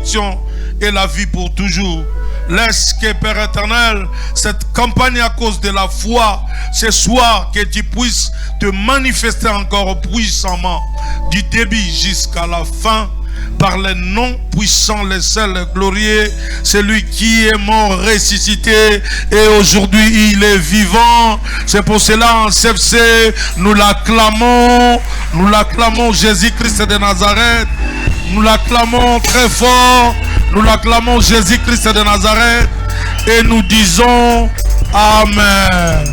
bénédiction et la vie pour toujours. Laisse que, Père éternel, cette campagne à cause de la foi, ce soir, que tu puisses te manifester encore puissamment du début jusqu'à la fin, par les noms puissants, les seuls, les glorieux, celui qui est mort, ressuscité, et aujourd'hui il est vivant. C'est pour cela en CFC, nous l'acclamons Jésus-Christ de Nazareth, nous l'acclamons très fort, nous l'acclamons Jésus-Christ de Nazareth, et nous disons Amen.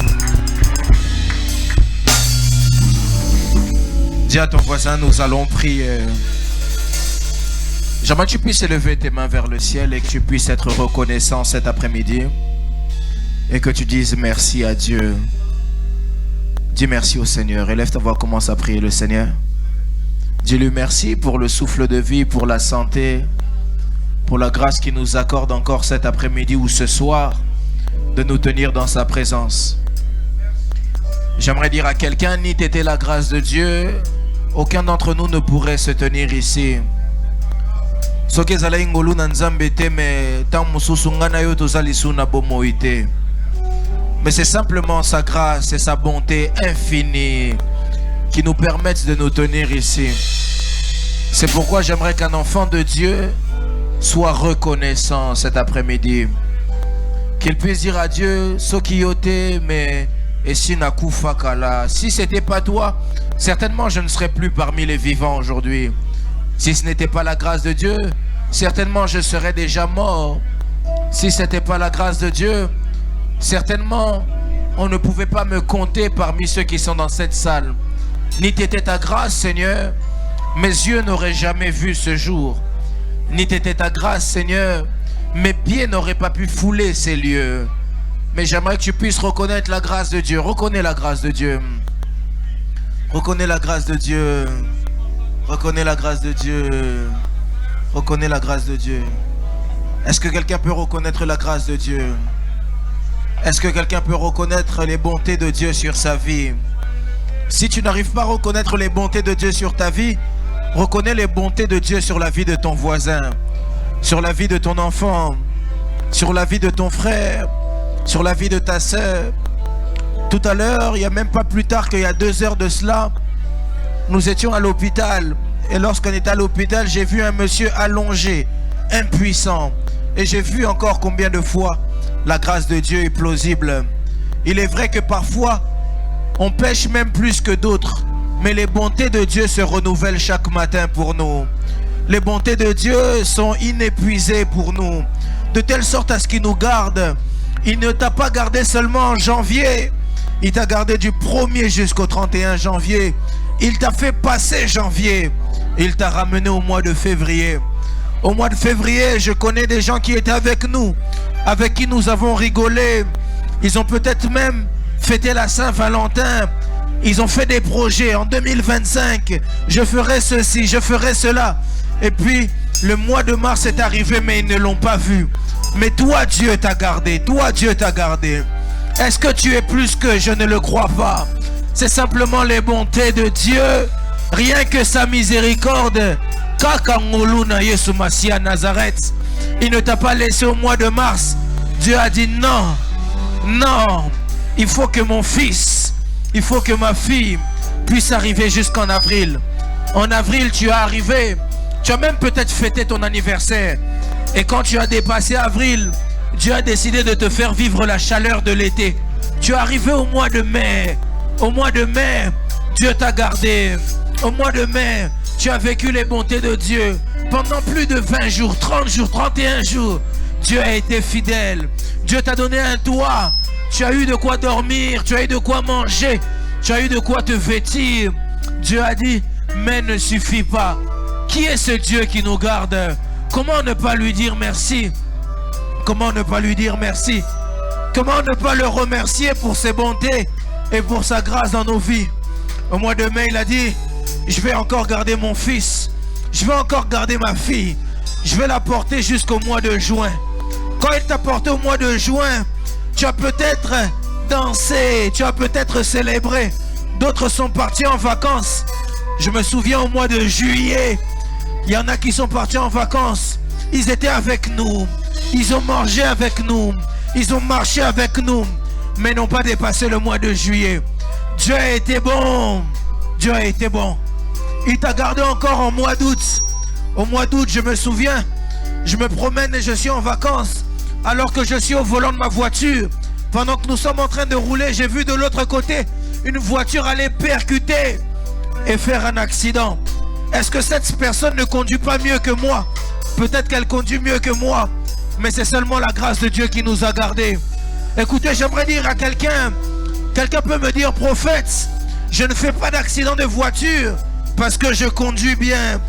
Dis à ton voisin, nous allons prier. J'aimerais que tu puisses élever tes mains vers le ciel et que tu puisses être reconnaissant cet après-midi et que tu dises merci à Dieu. Dis merci au Seigneur. Élève ta voix, commence à prier le Seigneur. Dis-lui merci pour le souffle de vie, pour la santé, pour la grâce qu'il nous accorde encore cet après-midi ou ce soir de nous tenir dans sa présence. J'aimerais dire à quelqu'un, ni t'était la grâce de Dieu, aucun d'entre nous ne pourrait se tenir ici. Mais c'est simplement sa grâce et sa bonté infinie qui nous permettent de nous tenir ici. C'est pourquoi j'aimerais qu'un enfant de Dieu soit reconnaissant cet après-midi. Qu'il puisse dire à Dieu, Sokiyote, mais et si Nakufakala, si c'était pas toi, certainement je ne serais plus parmi les vivants aujourd'hui. Si ce n'était pas la grâce de Dieu, certainement je serais déjà mort. Si ce n'était pas la grâce de Dieu, certainement on ne pouvait pas me compter parmi ceux qui sont dans cette salle. Ni t'était ta grâce, Seigneur, mes yeux n'auraient jamais vu ce jour. Ni t'était ta grâce, Seigneur, mes pieds n'auraient pas pu fouler ces lieux. Mais j'aimerais que tu puisses reconnaître la grâce de Dieu. Reconnais la grâce de Dieu. Reconnais la grâce de Dieu. Reconnais la grâce de Dieu. Reconnais la grâce de Dieu. Est-ce que quelqu'un peut reconnaître la grâce de Dieu? Est-ce que quelqu'un peut reconnaître les bontés de Dieu sur sa vie? Si tu n'arrives pas à reconnaître les bontés de Dieu sur ta vie, reconnais les bontés de Dieu sur la vie de ton voisin, sur la vie de ton enfant, sur la vie de ton frère, sur la vie de ta sœur. Tout à l'heure, il n'y a même pas plus tard qu'il y a 2 heures de cela, nous étions à l'hôpital. Et lorsqu'on était à l'hôpital, j'ai vu un monsieur allongé, impuissant. Et j'ai vu encore combien de fois la grâce de Dieu est plausible. Il est vrai que parfois, on pêche même plus que d'autres. Mais les bontés de Dieu se renouvellent chaque matin pour nous. Les bontés de Dieu sont inépuisées pour nous. De telle sorte à ce qu'il nous garde. Il ne t'a pas gardé seulement en janvier. Il t'a gardé du 1er jusqu'au 31 janvier. Il t'a fait passer janvier. Il t'a ramené au mois de février. Au mois de février, je connais des gens qui étaient avec nous, avec qui nous avons rigolé. Ils ont peut-être même fêté la Saint-Valentin. Ils ont fait des projets. En 2025, je ferai ceci, je ferai cela. Et puis, le mois de mars est arrivé, mais ils ne l'ont pas vu. Mais toi, Dieu t'a gardé. Toi, Dieu t'a gardé. Est-ce que tu es plus que? Je ne le crois pas. C'est simplement les bontés de Dieu. Rien que sa miséricorde. Nazareth. Il ne t'a pas laissé au mois de mars. Dieu a dit non. Non. Il faut que mon fils, il faut que ma fille puisse arriver jusqu'en avril. En avril, tu es arrivé. Tu as même peut-être fêté ton anniversaire. Et quand tu as dépassé avril, Dieu a décidé de te faire vivre la chaleur de l'été. Tu es arrivé au mois de mai. Au mois de mai, Dieu t'a gardé. Au mois de mai, tu as vécu les bontés de Dieu. Pendant plus de 20 jours, 30 jours, 31 jours, Dieu a été fidèle. Dieu t'a donné un toit. Tu as eu de quoi dormir, tu as eu de quoi manger, tu as eu de quoi te vêtir. Dieu a dit, mais ne suffit pas. Qui est ce Dieu qui nous garde? Comment ne pas lui dire merci? Comment ne pas lui dire merci? Comment ne pas le remercier pour ses bontés et pour sa grâce dans nos vies? Au mois de mai, il a dit, je vais encore garder mon fils. Je vais encore garder ma fille. Je vais la porter jusqu'au mois de juin. Quand il t'a porté au mois de juin, tu as peut-être dansé, tu as peut-être célébré. D'autres sont partis en vacances. Je me souviens au mois de juillet, il y en a qui sont partis en vacances. Ils étaient avec nous. Ils ont mangé avec nous. Ils ont marché avec nous. Mais n'ont pas dépassé le mois de juillet. Dieu a été bon. Dieu a été bon. Il t'a gardé encore en mois d'août. Au mois d'août, je me souviens, je me promène et je suis en vacances. Alors que je suis au volant de ma voiture, pendant que nous sommes en train de rouler, j'ai vu de l'autre côté une voiture aller percuter et faire un accident. Est-ce que cette personne ne conduit pas mieux que moi? Peut-être qu'elle conduit mieux que moi, mais c'est seulement la grâce de Dieu qui nous a gardés. Écoutez, j'aimerais dire à quelqu'un peut me dire, prophète, je ne fais pas d'accident de voiture parce que je conduis bien.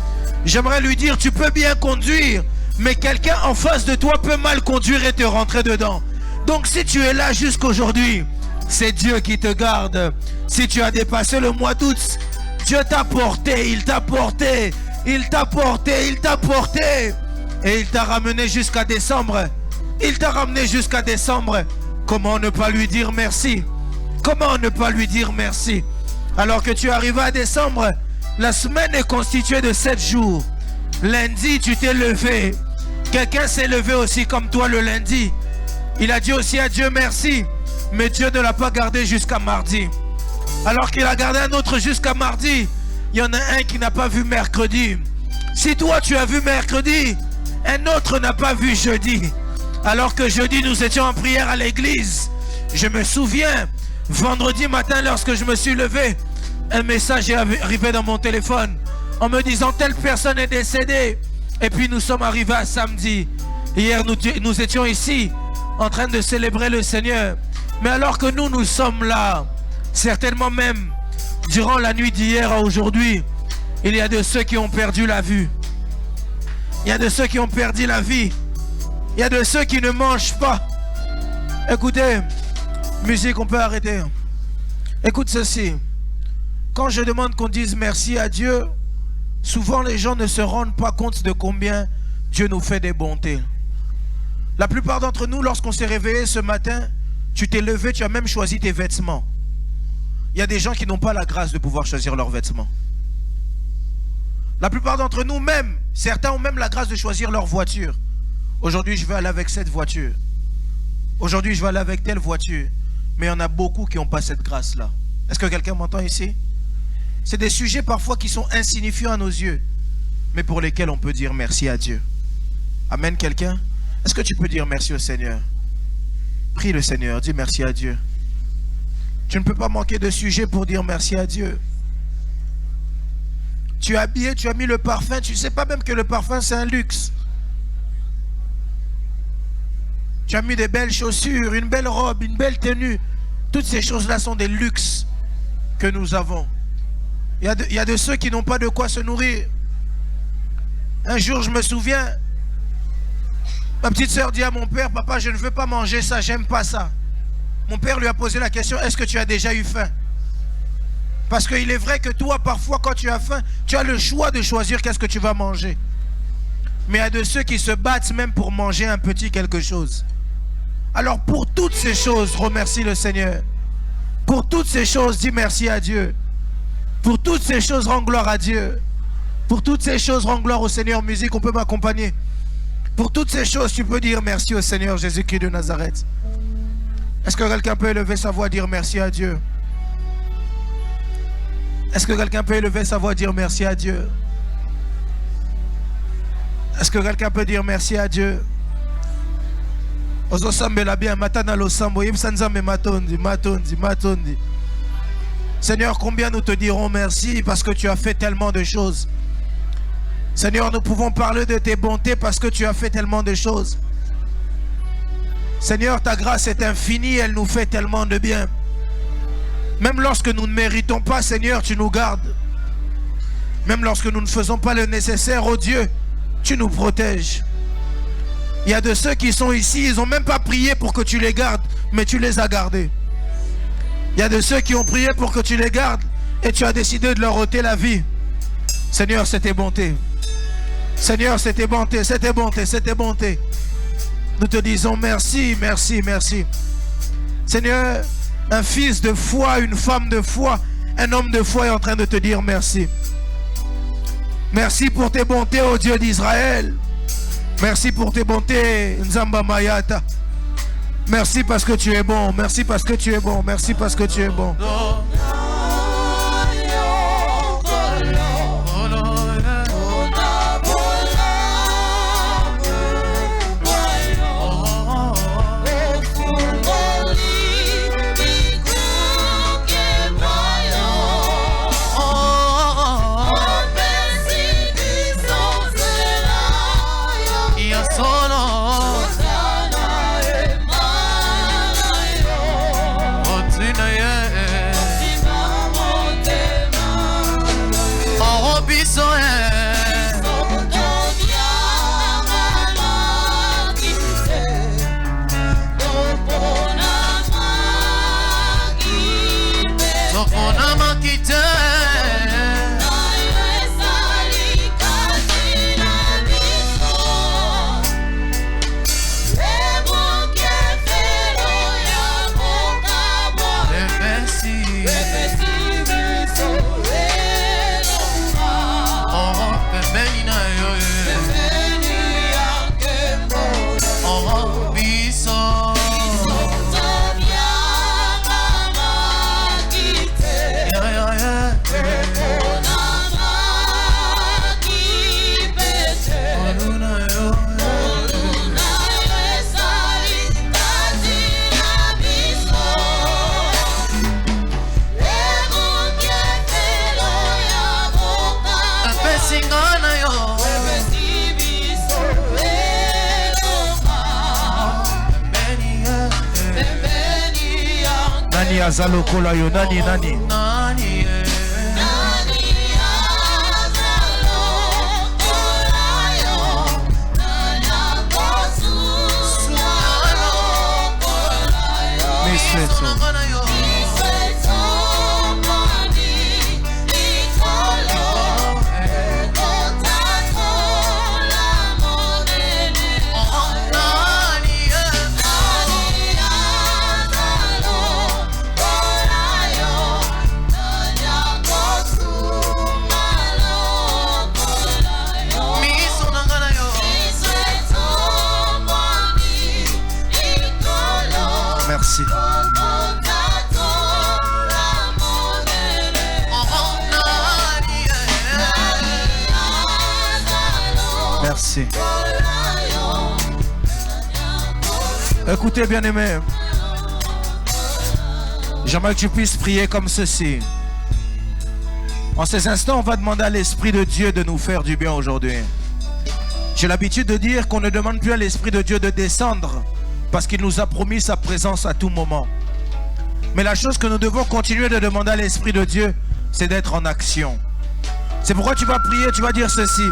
J'aimerais lui dire, tu peux bien conduire, mais quelqu'un en face de toi peut mal conduire et te rentrer dedans. Donc si tu es là jusqu'aujourd'hui, c'est Dieu qui te garde. Si tu as dépassé le mois d'août, Dieu t'a porté, il t'a porté, il t'a porté, il t'a porté. Et il t'a ramené jusqu'à décembre. Il t'a ramené jusqu'à décembre. Comment ne pas lui dire merci? Comment ne pas lui dire merci? Alors que tu arrives à décembre, la semaine est constituée de 7 jours. Lundi, tu t'es levé. Quelqu'un s'est levé aussi comme toi le lundi. Il a dit aussi à Dieu merci. Mais Dieu ne l'a pas gardé jusqu'à mardi. Alors qu'il a gardé un autre jusqu'à mardi, il y en a un qui n'a pas vu mercredi. Si toi tu as vu mercredi, un autre n'a pas vu jeudi. Alors que jeudi nous étions en prière à l'église. Je me souviens, vendredi matin lorsque je me suis levé, un message est arrivé dans mon téléphone en me disant telle personne est décédée. Et puis nous sommes arrivés à samedi. Hier nous étions ici en train de célébrer le Seigneur. Mais alors que nous sommes là, certainement même durant la nuit d'hier à aujourd'hui, il y a de ceux qui ont perdu la vue. Il y a de ceux qui ont perdu la vie. Il y a de ceux qui ne mangent pas. Écoutez, musique, on peut arrêter. Écoute ceci. Quand je demande qu'on dise merci à Dieu, souvent les gens ne se rendent pas compte de combien Dieu nous fait des bontés. La plupart d'entre nous, lorsqu'on s'est réveillé ce matin, tu t'es levé, tu as même choisi tes vêtements. Il y a des gens qui n'ont pas la grâce de pouvoir choisir leurs vêtements. La plupart d'entre nous, même, certains ont même la grâce de choisir leur voiture. Aujourd'hui, je vais aller avec cette voiture. Aujourd'hui, je vais aller avec telle voiture. Mais il y en a beaucoup qui n'ont pas cette grâce-là. Est-ce que quelqu'un m'entend ici? C'est des sujets parfois qui sont insignifiants à nos yeux, mais pour lesquels on peut dire merci à Dieu. Amen, quelqu'un? Est-ce que tu peux dire merci au Seigneur? Prie le Seigneur, dis merci à Dieu. Tu ne peux pas manquer de sujet pour dire merci à Dieu. Tu es habillé, tu as mis le parfum, tu ne sais pas même que le parfum c'est un luxe. Tu as mis des belles chaussures, une belle robe, une belle tenue. Toutes ces choses-là sont des luxes que nous avons. Il y a de ceux qui n'ont pas de quoi se nourrir. Un jour, je me souviens, ma petite soeur dit à mon père, papa, je ne veux pas manger ça, j'aime pas ça. Mon père lui a posé la question, est-ce que tu as déjà eu faim? Parce qu'il est vrai que toi, parfois, quand tu as faim, tu as le choix de choisir qu'est-ce que tu vas manger. Mais il y a de ceux qui se battent même pour manger un petit quelque chose. Alors pour toutes ces choses, remercie le Seigneur. Pour toutes ces choses, dis merci à Dieu. Pour toutes ces choses, rends gloire à Dieu. Pour toutes ces choses, rends gloire au Seigneur. Musique, on peut m'accompagner. Pour toutes ces choses, tu peux dire merci au Seigneur Jésus-Christ de Nazareth. Est-ce que quelqu'un peut élever sa voix et dire merci à Dieu? Est-ce que quelqu'un peut élever sa voix et dire merci à Dieu? Est-ce que quelqu'un peut dire merci à Dieu? Seigneur, combien nous te dirons merci parce que tu as fait tellement de choses. Seigneur, nous pouvons parler de tes bontés parce que tu as fait tellement de choses. Seigneur, ta grâce est infinie, elle nous fait tellement de bien. Même lorsque nous ne méritons pas, Seigneur, tu nous gardes. Même lorsque nous ne faisons pas le nécessaire, oh Dieu, tu nous protèges. Il y a de ceux qui sont ici, ils n'ont même pas prié pour que tu les gardes, mais tu les as gardés. Il y a de ceux qui ont prié pour que tu les gardes et tu as décidé de leur ôter la vie. Seigneur, c'est tes bontés. Seigneur, c'est tes bontés, c'est tes bontés, c'est tes bontés. Nous te disons merci, merci, merci. Seigneur, un fils de foi, une femme de foi, un homme de foi est en train de te dire merci. Merci pour tes bontés, ô Dieu d'Israël. Merci pour tes bontés, Nzamba Mayata. Merci parce que tu es bon. Merci parce que tu es bon. Merci parce que tu es bon. Azalo kola yo nani nani. Merci. Merci. Écoutez, bien-aimés, j'aimerais que tu puisses prier comme ceci. En ces instants, on va demander à l'Esprit de Dieu de nous faire du bien aujourd'hui. J'ai l'habitude de dire qu'on ne demande plus à l'Esprit de Dieu de descendre parce qu'il nous a promis sa présence à tout moment. Mais la chose que nous devons continuer de demander à l'Esprit de Dieu, c'est d'être en action. C'est pourquoi tu vas prier, tu vas dire ceci.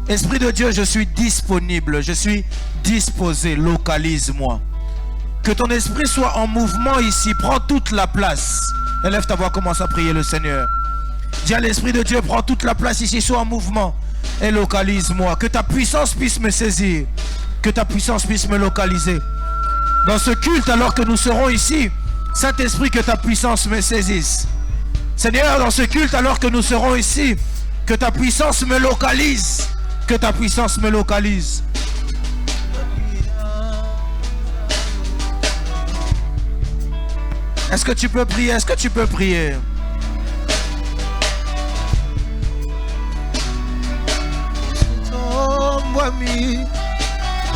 Esprit de Dieu, je suis disponible, je suis disposé, localise-moi. Que ton esprit soit en mouvement ici, prends toute la place. Élève ta voix, commence à prier le Seigneur. Dis à l'Esprit de Dieu, prends toute la place ici, sois en mouvement et localise-moi. Que ta puissance puisse me saisir, que ta puissance puisse me localiser. Dans ce culte, alors que nous serons ici, Saint-Esprit, que ta puissance me saisisse. Seigneur, dans ce culte, alors que nous serons ici, que ta puissance me localise. Que ta puissance me localise. Est-ce que tu peux prier? Est-ce que tu peux prier?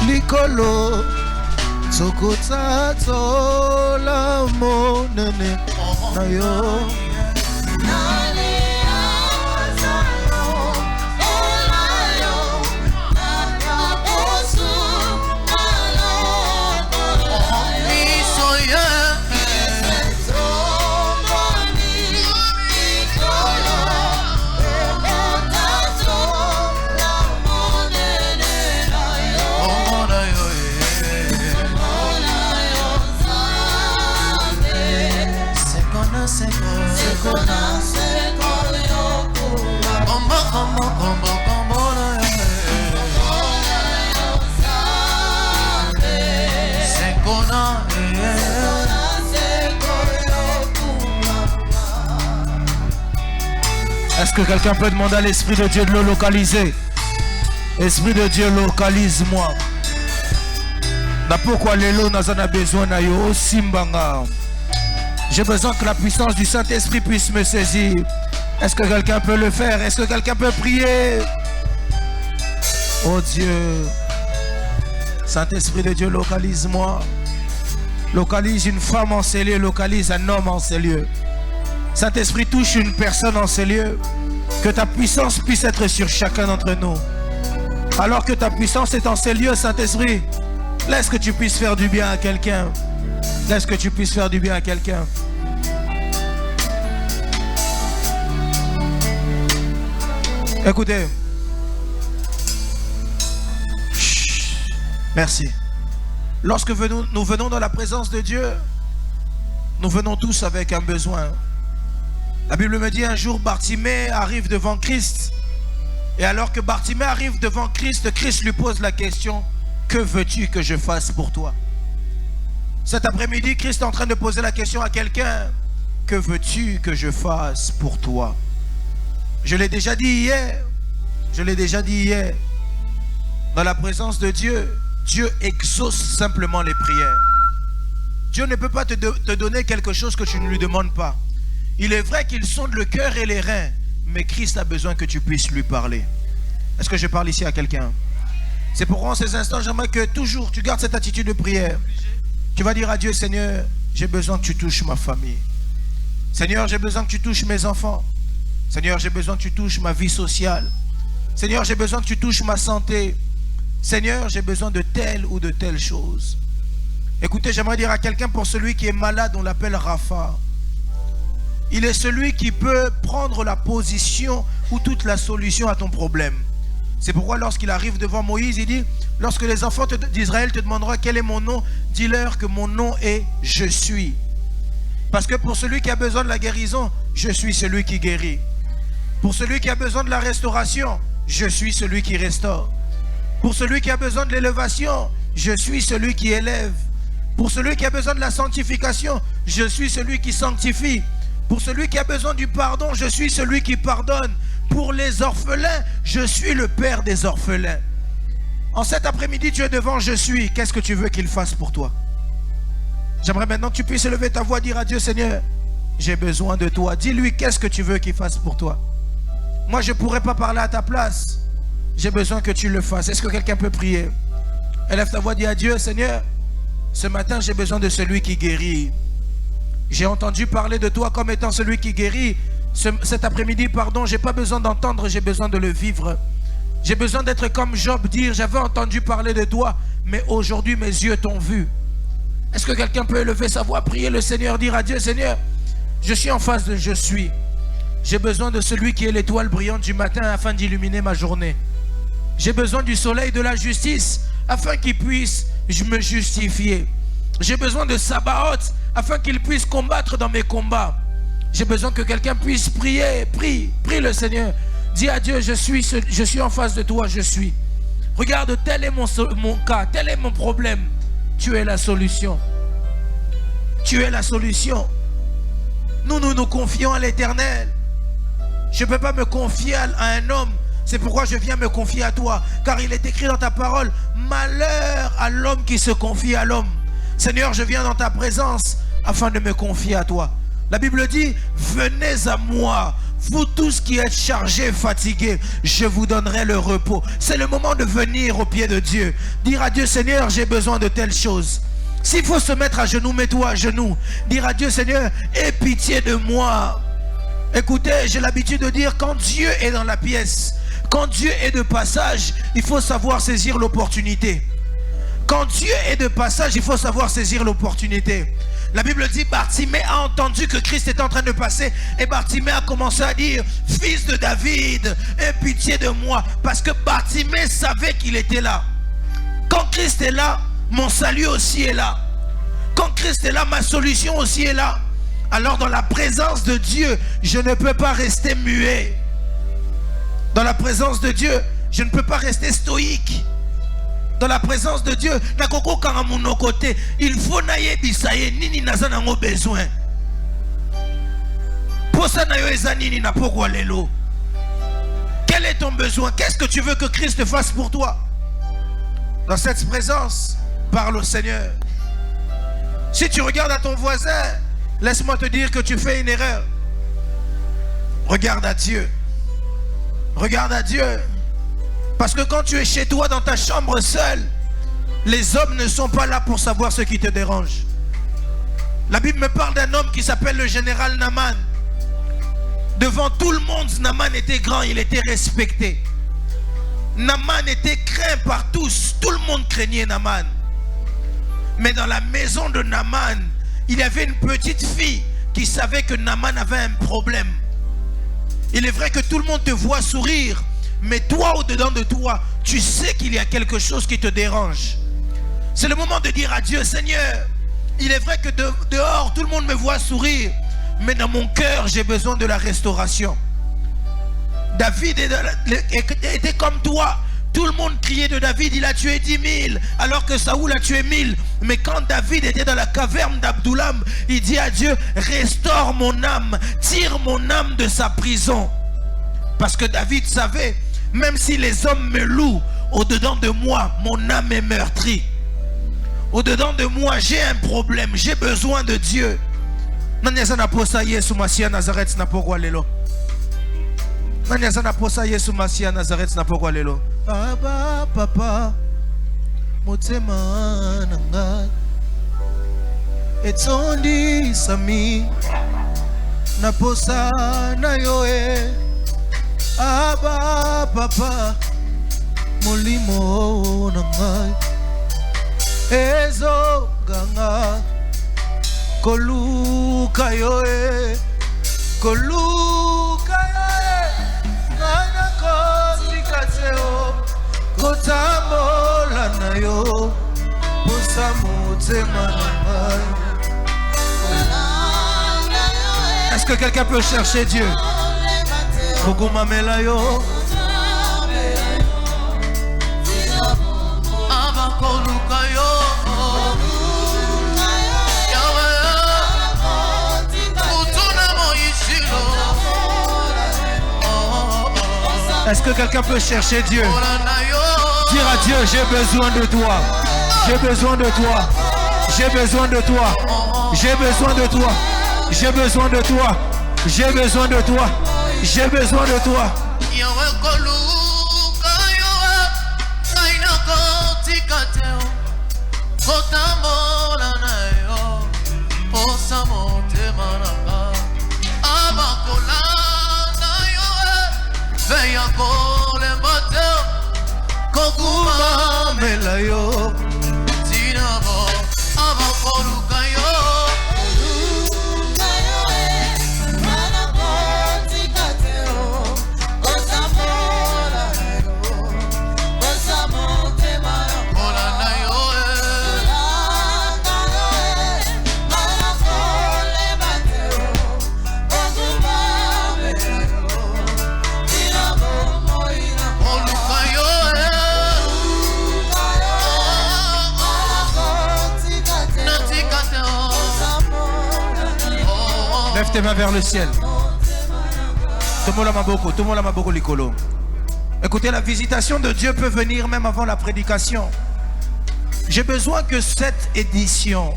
Likolo Sokota Tola Monene Nayo Est-ce que quelqu'un peut demander à l'Esprit de Dieu de le localiser? Esprit de Dieu, localise-moi. Na pourquoi l'élo n'a pas besoin na yo simbanga. J'ai besoin que la puissance du Saint-Esprit puisse me saisir. Est-ce que quelqu'un peut le faire? Est-ce que quelqu'un peut prier? Oh Dieu. Saint-Esprit de Dieu, localise-moi. Localise une femme en ces lieux, localise un homme en ces lieux. Saint-Esprit, touche une personne en ces lieux. Que ta puissance puisse être sur chacun d'entre nous. Alors que ta puissance est en ces lieux, Saint-Esprit, laisse que tu puisses faire du bien à quelqu'un. Laisse que tu puisses faire du bien à quelqu'un. Écoutez. Chut. Merci. Lorsque nous venons dans la présence de Dieu, nous venons tous avec un besoin. La Bible me dit un jour, Bartimée arrive devant Christ. Et alors que Bartimée arrive devant Christ, Christ lui pose la question, que veux-tu que je fasse pour toi? Cet après-midi, Christ est en train de poser la question à quelqu'un, que veux-tu que je fasse pour toi? Je l'ai déjà dit hier. Je l'ai déjà dit hier. Dans la présence de Dieu, Dieu exauce simplement les prières. Dieu ne peut pas te donner quelque chose que tu ne lui demandes pas. Il est vrai qu'il sonde le cœur et les reins, mais Christ a besoin que tu puisses lui parler. Est-ce que je parle ici à quelqu'un? C'est pourquoi en ces instants, j'aimerais que toujours tu gardes cette attitude de prière. Tu vas dire à Dieu, Seigneur, j'ai besoin que tu touches ma famille. Seigneur, j'ai besoin que tu touches mes enfants. Seigneur, j'ai besoin que tu touches ma vie sociale. Seigneur, j'ai besoin que tu touches ma santé. Seigneur, j'ai besoin de telle ou de telle chose. Écoutez, j'aimerais dire à quelqu'un, pour celui qui est malade, on l'appelle Rapha. Il est celui qui peut prendre la position ou toute la solution à ton problème. C'est pourquoi lorsqu'il arrive devant Moïse, il dit, lorsque les enfants d'Israël te demanderont quel est mon nom, dis-leur que mon nom est Je suis. Parce que pour celui qui a besoin de la guérison, je suis celui qui guérit. Pour celui qui a besoin de la restauration, je suis celui qui restaure. Pour celui qui a besoin de l'élévation, je suis celui qui élève. Pour celui qui a besoin de la sanctification, je suis celui qui sanctifie. Pour celui qui a besoin du pardon, je suis celui qui pardonne. Pour les orphelins, je suis le père des orphelins. En cet après-midi, tu es devant Je suis. Qu'est-ce que tu veux qu'il fasse pour toi? J'aimerais maintenant que tu puisses lever ta voix, dire à Dieu, Seigneur, j'ai besoin de toi. Dis-lui, qu'est-ce que tu veux qu'il fasse pour toi? Moi, je ne pourrais pas parler à ta place. J'ai besoin que tu le fasses. Est-ce que quelqu'un peut prier? Élève ta voix, dis à Dieu, Seigneur, ce matin, j'ai besoin de celui qui guérit. J'ai entendu parler de toi comme étant celui qui guérit. Cet après-midi, pardon, je n'ai pas besoin d'entendre, j'ai besoin de le vivre. J'ai besoin d'être comme Job, dire, j'avais entendu parler de toi, mais aujourd'hui, mes yeux t'ont vu. Est-ce que quelqu'un peut élever sa voix, prier le Seigneur, dire à Dieu, Seigneur, je suis en face de Je suis. J'ai besoin de celui qui est l'étoile brillante du matin afin d'illuminer ma journée. J'ai besoin du soleil de la justice afin qu'il puisse me justifier. J'ai besoin de Sabaoth afin qu'il puisse combattre dans mes combats. J'ai besoin que quelqu'un puisse prier. Prie le Seigneur. Dis à Dieu, je suis en face de toi, je suis. Regarde, tel est mon cas, tel est mon problème. Tu es la solution. Tu es la solution. Nous confions à l'Éternel. Je ne peux pas me confier à un homme. C'est pourquoi je viens me confier à toi. Car il est écrit dans ta parole, malheur à l'homme qui se confie à l'homme. Seigneur, je viens dans ta présence afin de me confier à toi. La Bible dit, venez à moi, vous tous qui êtes chargés, fatigués, je vous donnerai le repos. C'est le moment de venir au pied de Dieu. Dire à Dieu, Seigneur, j'ai besoin de telle chose. S'il faut se mettre à genoux, mets-toi à genoux. Dire à Dieu, Seigneur, aie pitié de moi. Écoutez, j'ai l'habitude de dire, quand Dieu est dans la pièce, quand Dieu est de passage, il faut savoir saisir l'opportunité. Quand Dieu est de passage, il faut savoir saisir l'opportunité. La Bible dit, Bartimée a entendu que Christ était en train de passer et Bartimée a commencé à dire, fils de David, aie pitié de moi. Parce que Bartimée savait qu'il était là. Quand Christ est là, mon salut aussi est là. Quand Christ est là, ma solution aussi est là. Alors dans la présence de Dieu, je ne peux pas rester muet. Dans la présence de Dieu, je ne peux pas rester stoïque. Dans la présence de Dieu, il faut naye bisaye nini nazana besoin. Posa na yo ezanini na poko lelo. Quel Quel est ton besoin? Qu'est-ce que tu veux que Christ fasse pour toi? Dans cette présence, parle au Seigneur. Si tu regardes à ton voisin, laisse-moi te dire que tu fais une erreur. Regarde à Dieu. Regarde à Dieu. Parce que quand tu es chez toi dans ta chambre seul, les hommes ne sont pas là pour savoir ce qui te dérange. La Bible me parle d'un homme qui s'appelle le général Naaman. Devant tout le monde, Naaman était grand, il était respecté. Naaman était craint par tous. Tout le monde craignait Naaman. Mais dans la maison de Naaman, il y avait une petite fille qui savait que Naaman avait un problème. Il est vrai que tout le monde te voit sourire, mais toi, au-dedans de toi, tu sais qu'il y a quelque chose qui te dérange. C'est le moment de dire à Dieu, Seigneur, il est vrai que dehors, tout le monde me voit sourire, mais dans mon cœur, j'ai besoin de la restauration. David était comme toi. Tout le monde criait de David, il a tué 10 000, alors que Saoul a tué 1000. Mais quand David était dans la caverne d'Abdoulam, il dit à Dieu, restaure mon âme, tire mon âme de sa prison. Parce que David savait, même si les hommes me louent, au-dedans de moi, mon âme est meurtrie. Au-dedans de moi, j'ai un problème, j'ai besoin de Dieu. Papa, papa, motema nanga, etsondi sami, na posa na yoe. Aba papa, molimo nanga, ezo ganga, koluka yoe, koluka yoe, nana kotikateo. Est-ce que quelqu'un peut chercher Dieu? Est-ce que quelqu'un peut chercher Dieu? Dire à Dieu, j'ai besoin de toi. J'ai besoin de toi. J'ai besoin de toi. J'ai besoin de toi. J'ai besoin de toi. J'ai besoin de toi. J'ai besoin de toi. Lève tes mains vers le ciel. Écoutez, la visitation de Dieu peut venir même avant la prédication. J'ai besoin que cette édition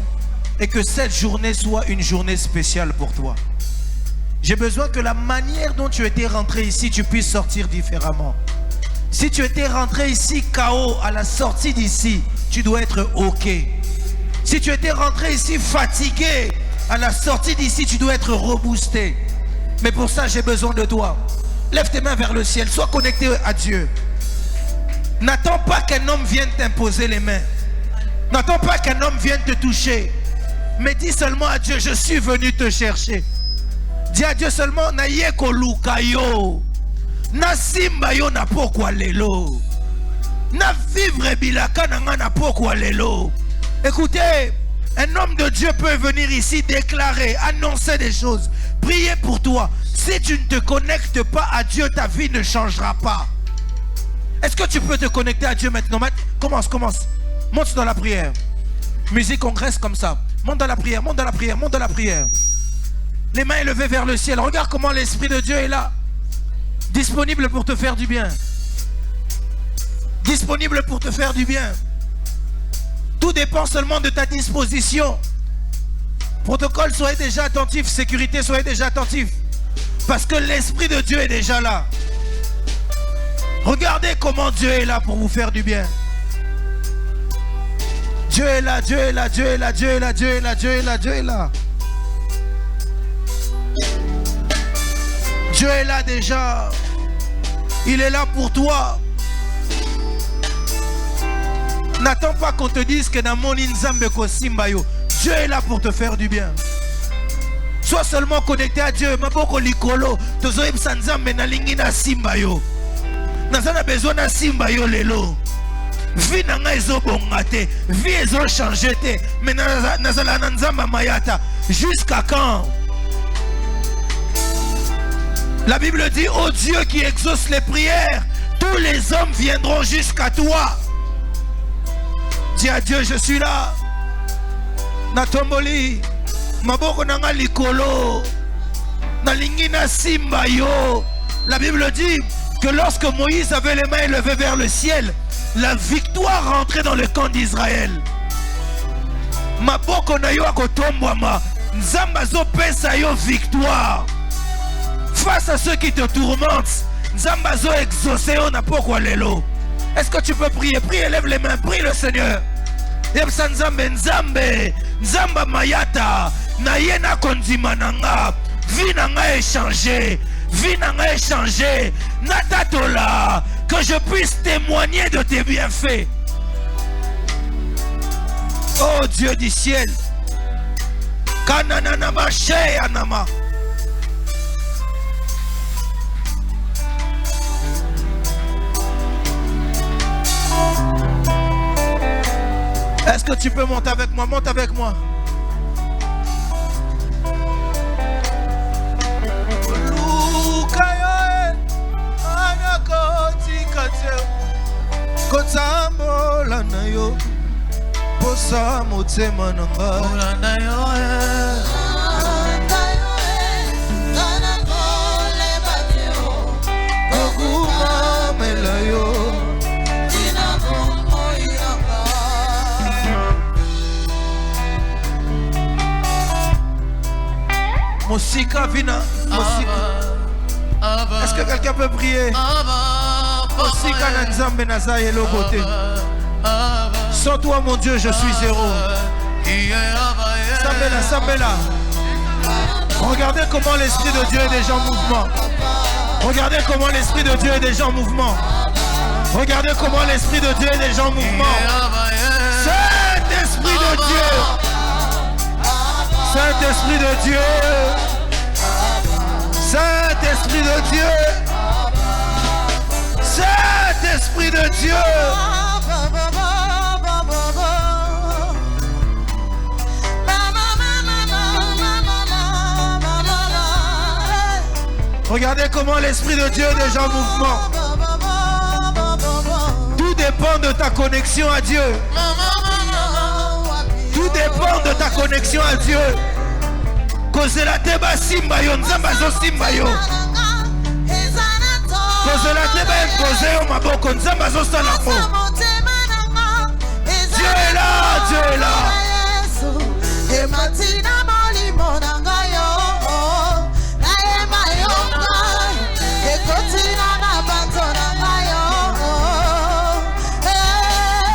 et que cette journée soit une journée spéciale pour toi. J'ai besoin que la manière dont tu étais rentré ici, tu puisses sortir différemment. Si tu étais rentré ici KO, à la sortie d'ici, tu dois être OK. Si tu étais rentré ici fatigué, à la sortie d'ici, tu dois être reboosté. Mais pour ça, j'ai besoin de toi. Lève tes mains vers le ciel. Sois connecté à Dieu. N'attends pas qu'un homme vienne t'imposer les mains. N'attends pas qu'un homme vienne te toucher. Mais dis seulement à Dieu, je suis venu te chercher. Dis à Dieu seulement, na yeko lukayo. Na simba yo na pokwa lelo. Na vivre bilaka na pokwa lelo. Écoutez, un homme de Dieu peut venir ici déclarer, annoncer des choses, prier pour toi. Si tu ne te connectes pas à Dieu, ta vie ne changera pas. Est-ce que tu peux te connecter à Dieu maintenant? Commence. Monte dans la prière. Musique, on reste comme ça. Monte dans la prière, monte dans la prière, monte dans la prière. Les mains élevées vers le ciel. Regarde comment l'Esprit de Dieu est là. Disponible pour te faire du bien. Disponible pour te faire du bien. Tout dépend seulement de ta disposition. Protocole, soyez déjà attentifs. Sécurité, soyez déjà attentifs. Parce que l'Esprit de Dieu est déjà là. Regardez comment Dieu est là pour vous faire du bien. Dieu est là, Dieu est là, Dieu est là, Dieu est là, Dieu est là, Dieu est là, Dieu est là. Dieu est là déjà. Il est là pour toi. N'attends pas qu'on te dise que dans mon Nzambe ko simbayo. Dieu est là pour te faire du bien. Sois seulement connecté à Dieu. Maboko likolo. Tozoeb sanzambe na lingi na simbayo. Nazana besoin na simbayo lelo. Vie nanga ezo bongate. Vie ezo changé te. Mais nazala na nzamba mayata. Jusqu'à quand? La Bible dit, ô Dieu qui exauce les prières, tous les hommes viendront jusqu'à toi. Dis à Dieu, je suis là. Natomboli, maboko nanga likolo, nalingi na simba yo. La Bible dit que lorsque Moïse avait les mains élevées vers le ciel, la victoire rentrait dans le camp d'Israël. Maboko na yo akotombwama, nzamba zo pesa yo victoire. Face à ceux qui te tourmentent, nzamba zo exaucé on a pourquoi lelo. Est-ce que tu peux prier? Prie, élève les mains, prie le Seigneur. Yebsa nzambe nzambe, nzamba mayata, na yena kondima nanga, vie nanga échangé, vie nanga échangé, natatola, que je puisse témoigner de tes bienfaits. Oh Dieu du ciel, kanana nama she anama. Est-ce que tu peux monter avec moi? Monte avec moi. Mosika vina, Mosika. Est-ce que quelqu'un peut prier? Mosika na nzambe na zaye lobote. Sans toi mon Dieu je suis zéro. Sambela, Sambela. Regardez comment l'Esprit de Dieu est déjà en mouvement. Regardez comment l'Esprit de Dieu est déjà en mouvement. Regardez comment l'Esprit de Dieu est déjà en mouvement. Saint-Esprit de Dieu. Saint-Esprit de Dieu. Saint-Esprit de Dieu. Saint-Esprit de Dieu. Regardez comment l'Esprit de Dieu est déjà en mouvement. Tout dépend de ta connexion à Dieu. Tout dépend de ta connexion à Dieu. Kozela teba simba yo, nzamba zo simba yo. Kozela teba imposé yo maboko, nzamba zo salamo. Dieu est là, Dieu est là.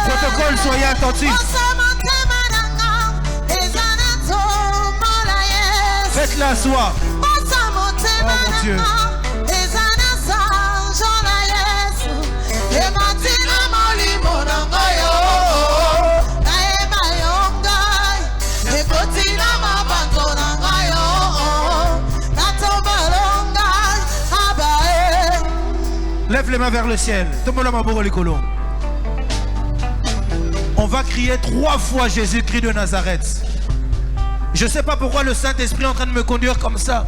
Protocole, soyez attentifs. Faites-la soi. Oh mon Dieu. Lève les mains vers le ciel. On va crier 3 fois Jésus-Christ de Nazareth. Je ne sais pas pourquoi le Saint-Esprit est en train de me conduire comme ça,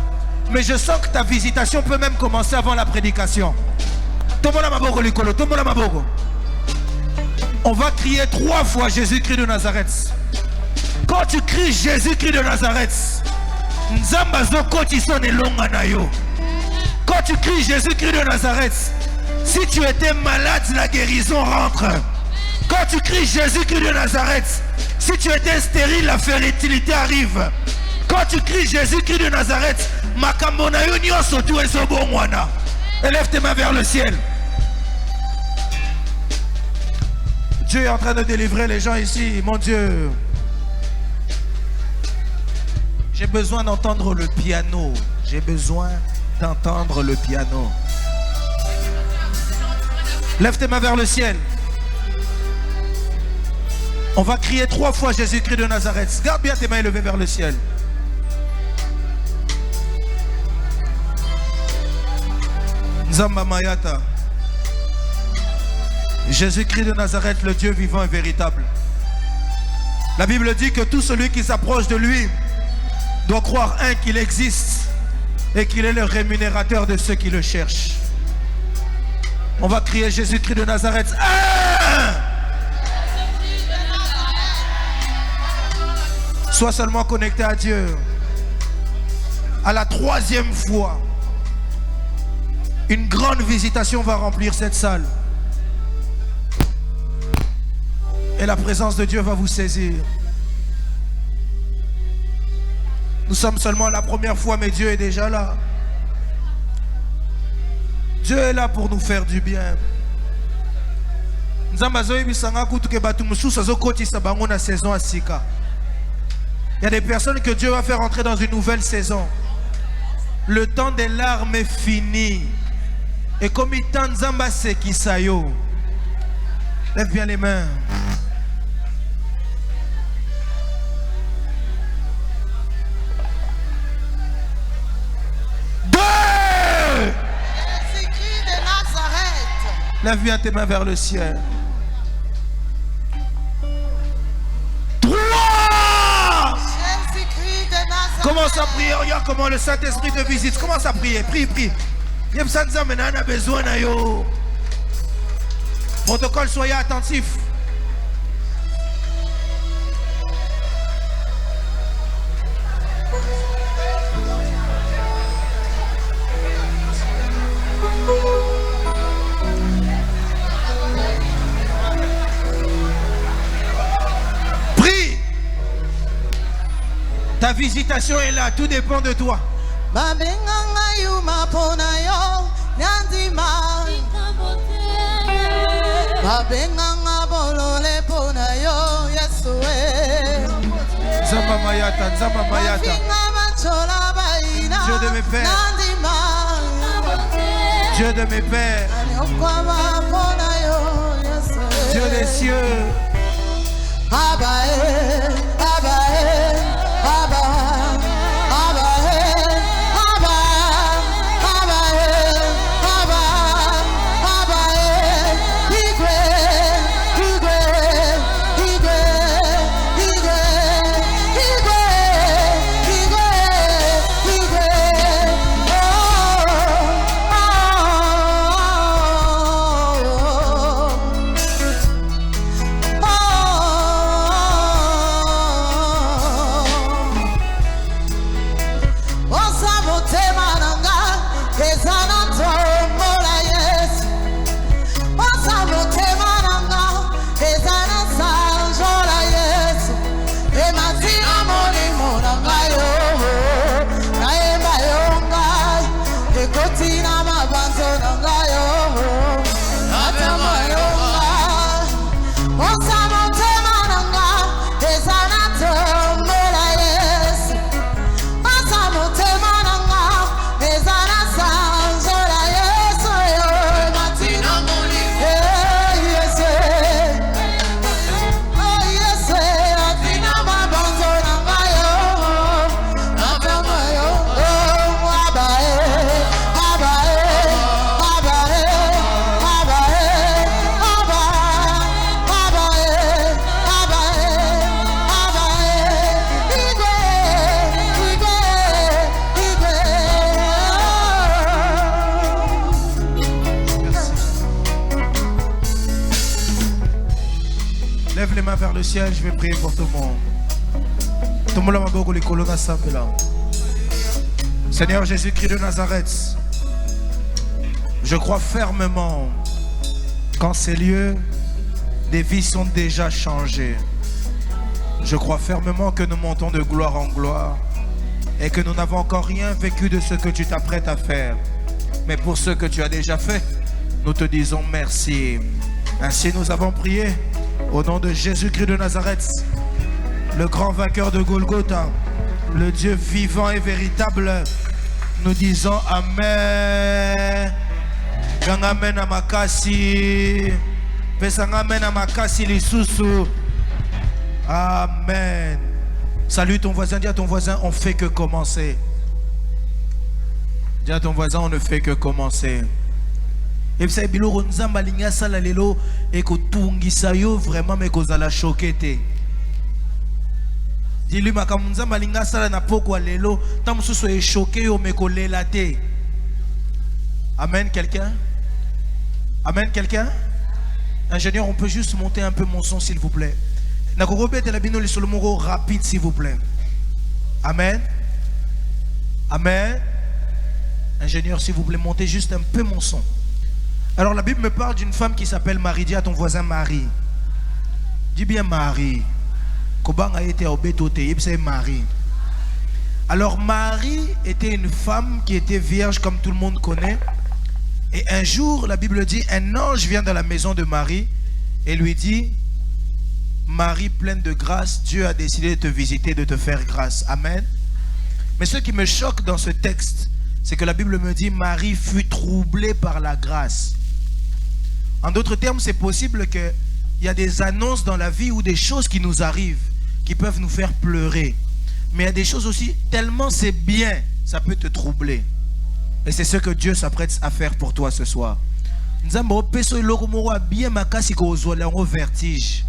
mais je sens que ta visitation peut même commencer avant la prédication. On va crier 3 fois Jésus-Christ de Nazareth. Quand tu cries Jésus-Christ de Nazareth, Nzamba zo koti son elonga na yo. Quand tu cries Jésus-Christ de Nazareth, si tu étais malade, la guérison rentre. Quand tu cries Jésus-Christ de Nazareth, si tu étais stérile, la fertilité arrive. Quand tu cries Jésus-Christ de Nazareth, Makambona Union surtout et Sobongwana. Élève tes mains vers le ciel. Dieu est en train de délivrer les gens ici, mon Dieu. J'ai besoin d'entendre le piano. J'ai besoin d'entendre le piano. Lève tes mains vers le ciel. On va crier 3 fois Jésus-Christ de Nazareth. Garde bien tes mains élevées vers le ciel. Nzamba Mayata. Jésus-Christ de Nazareth, le Dieu vivant et véritable. La Bible dit que tout celui qui s'approche de lui doit croire, un, qu'il existe et qu'il est le rémunérateur de ceux qui le cherchent. On va crier Jésus-Christ de Nazareth. Sois seulement connecté à Dieu. À la 3e fois, une grande visitation va remplir cette salle. Et la présence de Dieu va vous saisir. Nous sommes seulement à la première fois, mais Dieu est déjà là. Dieu est là pour nous faire du bien. Il y a des personnes que Dieu va faire entrer dans une nouvelle saison. Le temps des larmes est fini. Et comme il tente Nzamba Sekisayo. Lève bien les mains. Lève bien tes mains vers le ciel. 3. Commence à prier. Regarde comment le Saint-Esprit te visite. Commence à prier. Prie, prie. Protocole, soyez attentifs. Ta visitation est là, tout dépend de toi. Nzamba Mayata, Nzamba Mayata. Dieu de mes pères. Dieu de mes pères. Dieu des cieux. Lève les mains vers le ciel, je vais prier pour tout le monde. Tout le monde. Seigneur Jésus-Christ de Nazareth, Je crois fermement qu'en ces lieux, des vies sont déjà changées. Je crois fermement que nous montons de gloire en gloire et que nous n'avons encore rien vécu de ce que tu t'apprêtes à faire. Mais pour ce que tu as déjà fait, nous te disons merci. Ainsi nous avons prié au nom de Jésus-Christ de Nazareth, le grand vainqueur de Golgotha, le Dieu vivant et véritable. Nous disons Amen. Amen à makasi. Amen à makasi lisusu. Amen. Salut ton voisin, dis à ton voisin, on fait que commencer. Dis à ton voisin, on ne fait que commencer. Et puis, biloro nzamba linga sala lelo et ko tungisa yo vraiment mais ko zala choqué. Dis-lui makamu nzamba linga sala na poko lelo, tant mususu est choqué yo mais ko lelate. Amen quelqu'un? Amen quelqu'un? Ingénieur, on peut juste monter un peu mon son s'il vous plaît. Nakorobe de la bino le solomoro rapide s'il vous plaît. Amen. Amen. Ingénieur, s'il vous plaît, montez juste un peu mon son. Alors la Bible me parle d'une femme qui s'appelle Marie. Dis à ton voisin Marie. Dis bien Marie. Kobanga était au bétote, c'est Marie. Alors Marie était une femme qui était vierge comme tout le monde connaît. Et un jour, la Bible dit, un ange vient dans la maison de Marie et lui dit, Marie pleine de grâce, Dieu a décidé de te visiter, de te faire grâce. Amen. Mais ce qui me choque dans ce texte, c'est que la Bible me dit, Marie fut troublée par la grâce. En d'autres termes, c'est possible qu'il y a des annonces dans la vie ou des choses qui nous arrivent, qui peuvent nous faire pleurer. Mais il y a des choses aussi, tellement c'est bien, ça peut te troubler. Et c'est ce que Dieu s'apprête à faire pour toi ce soir. Vertige.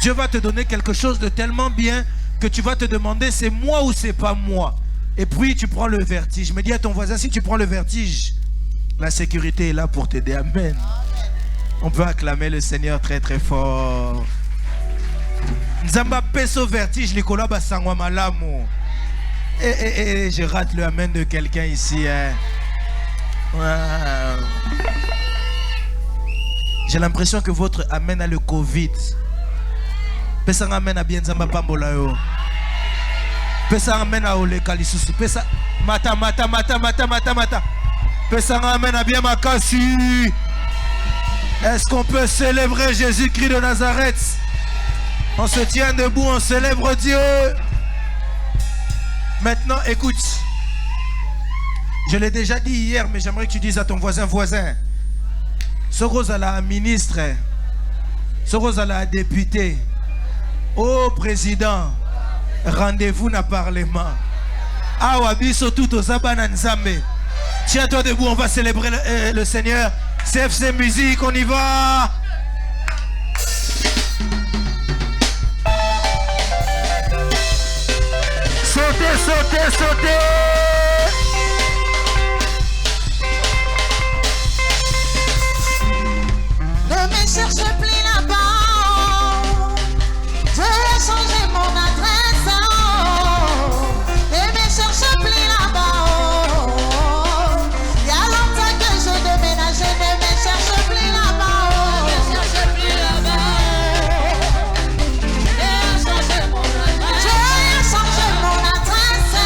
Dieu va te donner quelque chose de tellement bien que tu vas te demander c'est moi ou c'est pas moi. Et puis tu prends le vertige. Mais dis à ton voisin, si tu prends le vertige, la sécurité est là pour t'aider. Amen. On peut acclamer le Seigneur très très fort. Nzamba peso vertige likola basangwa malamu. Je rate le amen de quelqu'un ici. Wow. J'ai l'impression que votre amen a le Covid. Pesa amen a bien nzamba pambola yo. Pesa amen a ole kalisusu. Pesa mata. Pesa amen a bien makasi. Est-ce qu'on peut célébrer Jésus-Christ de Nazareth? On se tient debout, on célèbre Dieu. Maintenant, écoute. Je l'ai déjà dit hier, mais j'aimerais que tu dises à ton voisin, Soros à la ministre, Soros à la députée, au président, rendez-vous na parlement. Ah, wabiso tout aux Zabana Nzambe. Tiens-toi debout, on va célébrer le Seigneur. CFC Musique, on y va. Sautez. Ne me cherche plus là-bas. Je vais changer mon adresse. Ne me cherche plus là-bas. Il y a longtemps que je déménage. Ne me cherche plus là-bas. Ne me cherche plus là-bas. Je vais changer mon adresse.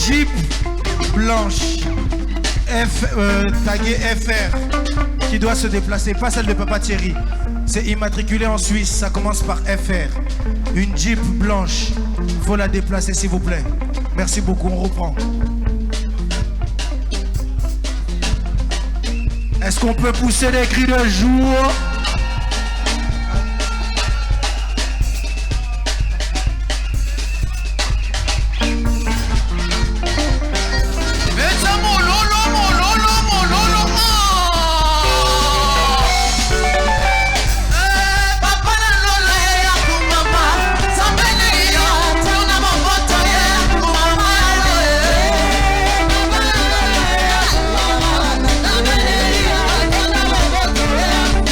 Jeep blanche taguée FR qui doit se déplacer, pas celle de Papa Thierry. C'est immatriculé en Suisse, ça commence par FR. Une Jeep blanche, faut la déplacer s'il vous plaît. Merci beaucoup, on reprend. Est-ce qu'on peut pousser les cris de joie?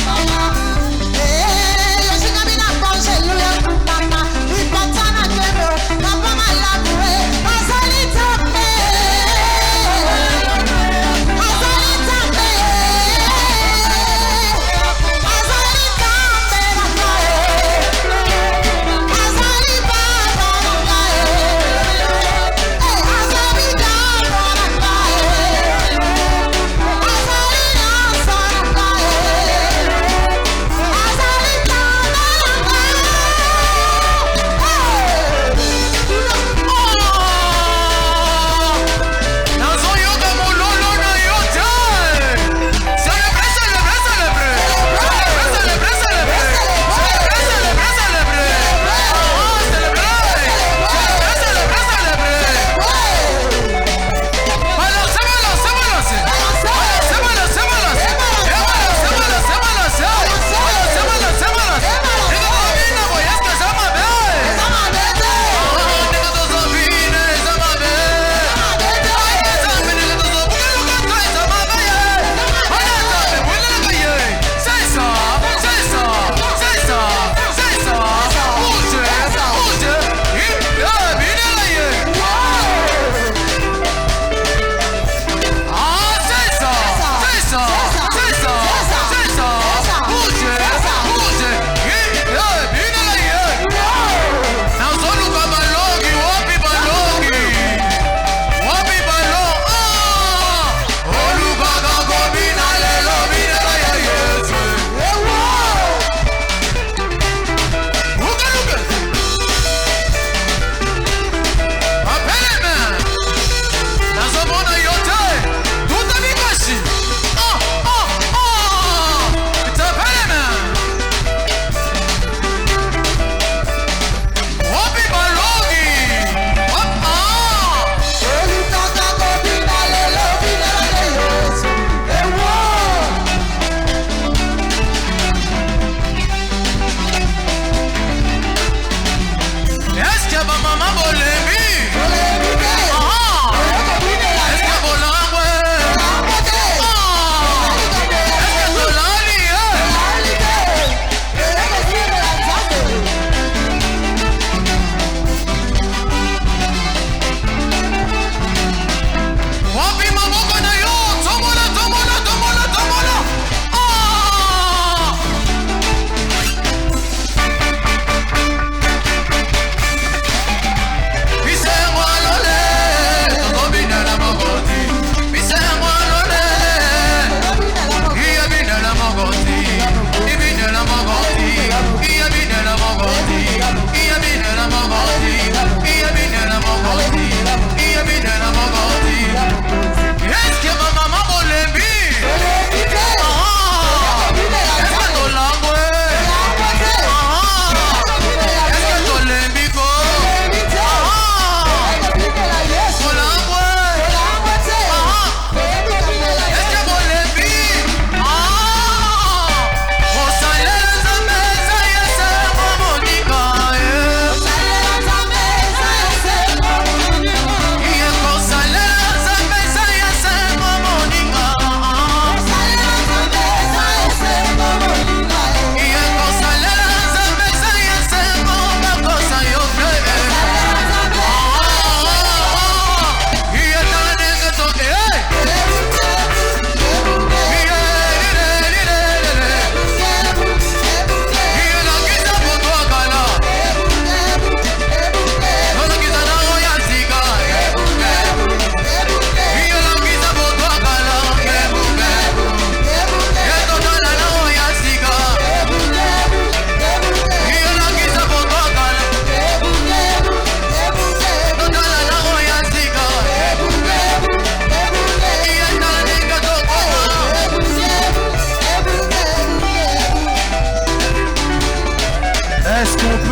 Mama,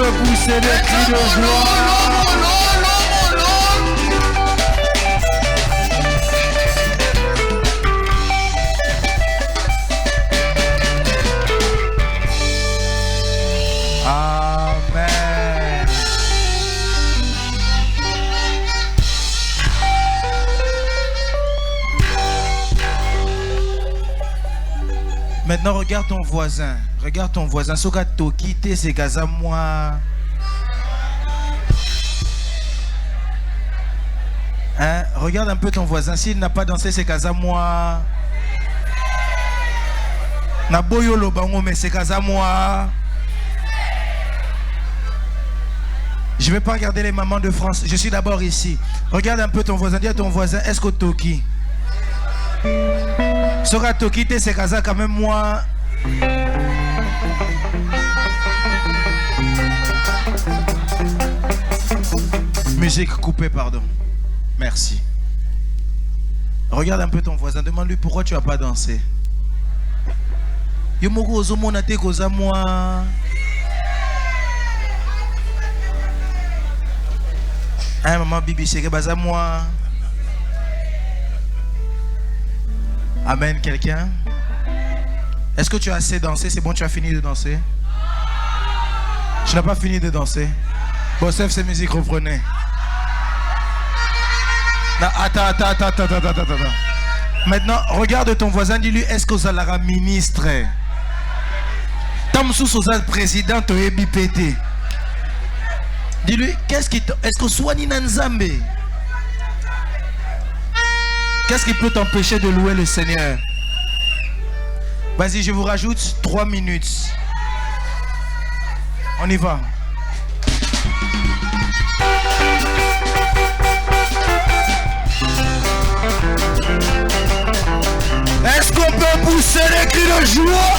peut pousser des cris de joie? Amen. Maintenant, regarde ton voisin. Regarde ton voisin. Soka Tokite, c'est Gaza moi. Hein? Regarde un peu ton voisin. S'il n'a pas dansé, c'est Gaza moi. Naboyo lo bango, mais c'est Gaza moi. Je ne vais pas regarder les mamans de France. Je suis d'abord ici. Regarde un peu ton voisin. Dis à ton voisin, est-ce que Toki? Soka Toki, c'est Gaza quand même moi. Musique coupée, pardon. Merci. Regarde un peu ton voisin. Demande-lui pourquoi tu n'as pas dansé. Yomoko ozomonate koza moi. Hein, maman Bibi, c'est que baza moi. Amen, quelqu'un? Est-ce que tu as assez dansé? C'est bon, tu as fini de danser? Tu n'as pas fini de danser? Bon, sauf ces musiques, reprenez. Non, attends. Maintenant, regarde ton voisin, dis-lui, est-ce que vous allez la ministre? Tamsou Sosa, président, tu es bipété. Dis-lui, est-ce que Swani Nanzambe? Qu'est-ce qui peut t'empêcher de louer le Seigneur? Vas-y, je vous rajoute 3 minutes. On y va. Est-ce qu'on peut pousser les cris de joie?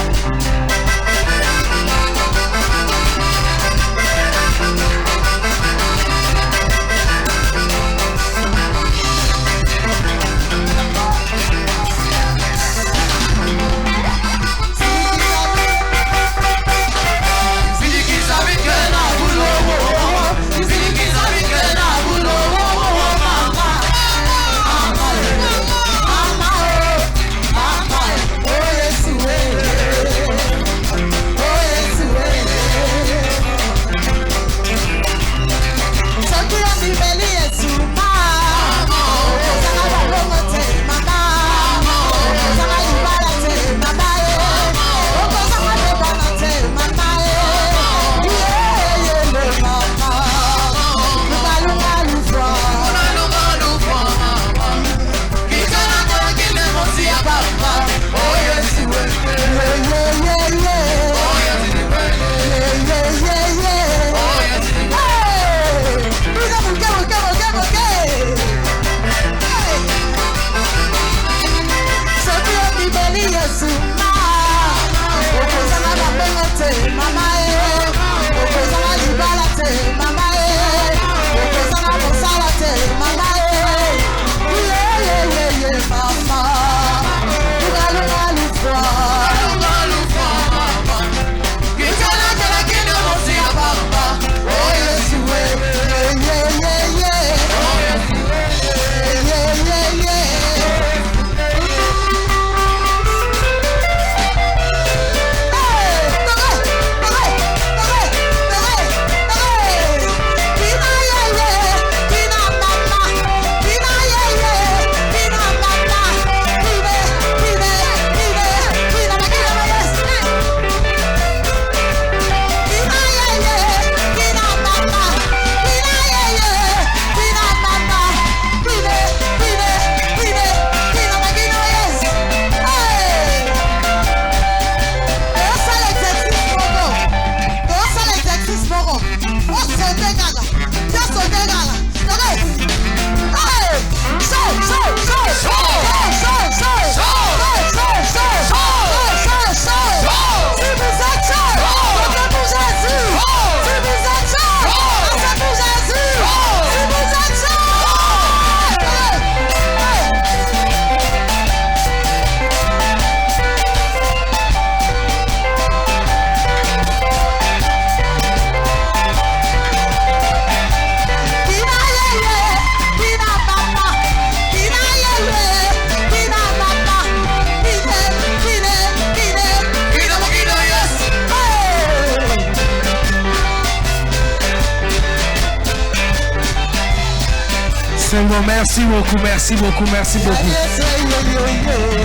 C'est bon, merci beaucoup, merci beaucoup, merci beaucoup.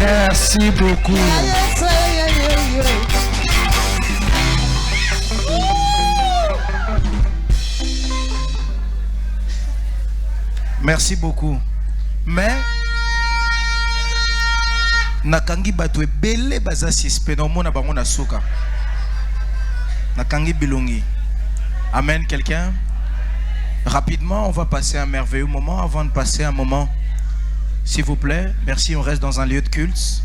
Merci beaucoup. Merci beaucoup. Mais nakangi bato ebele baza suspect na omona bango na suka. Nakangi bilongi. Amen, quelqu'un? Rapidement, on va passer un merveilleux moment. Avant de passer un moment, s'il vous plaît, merci, on reste dans un lieu de culte.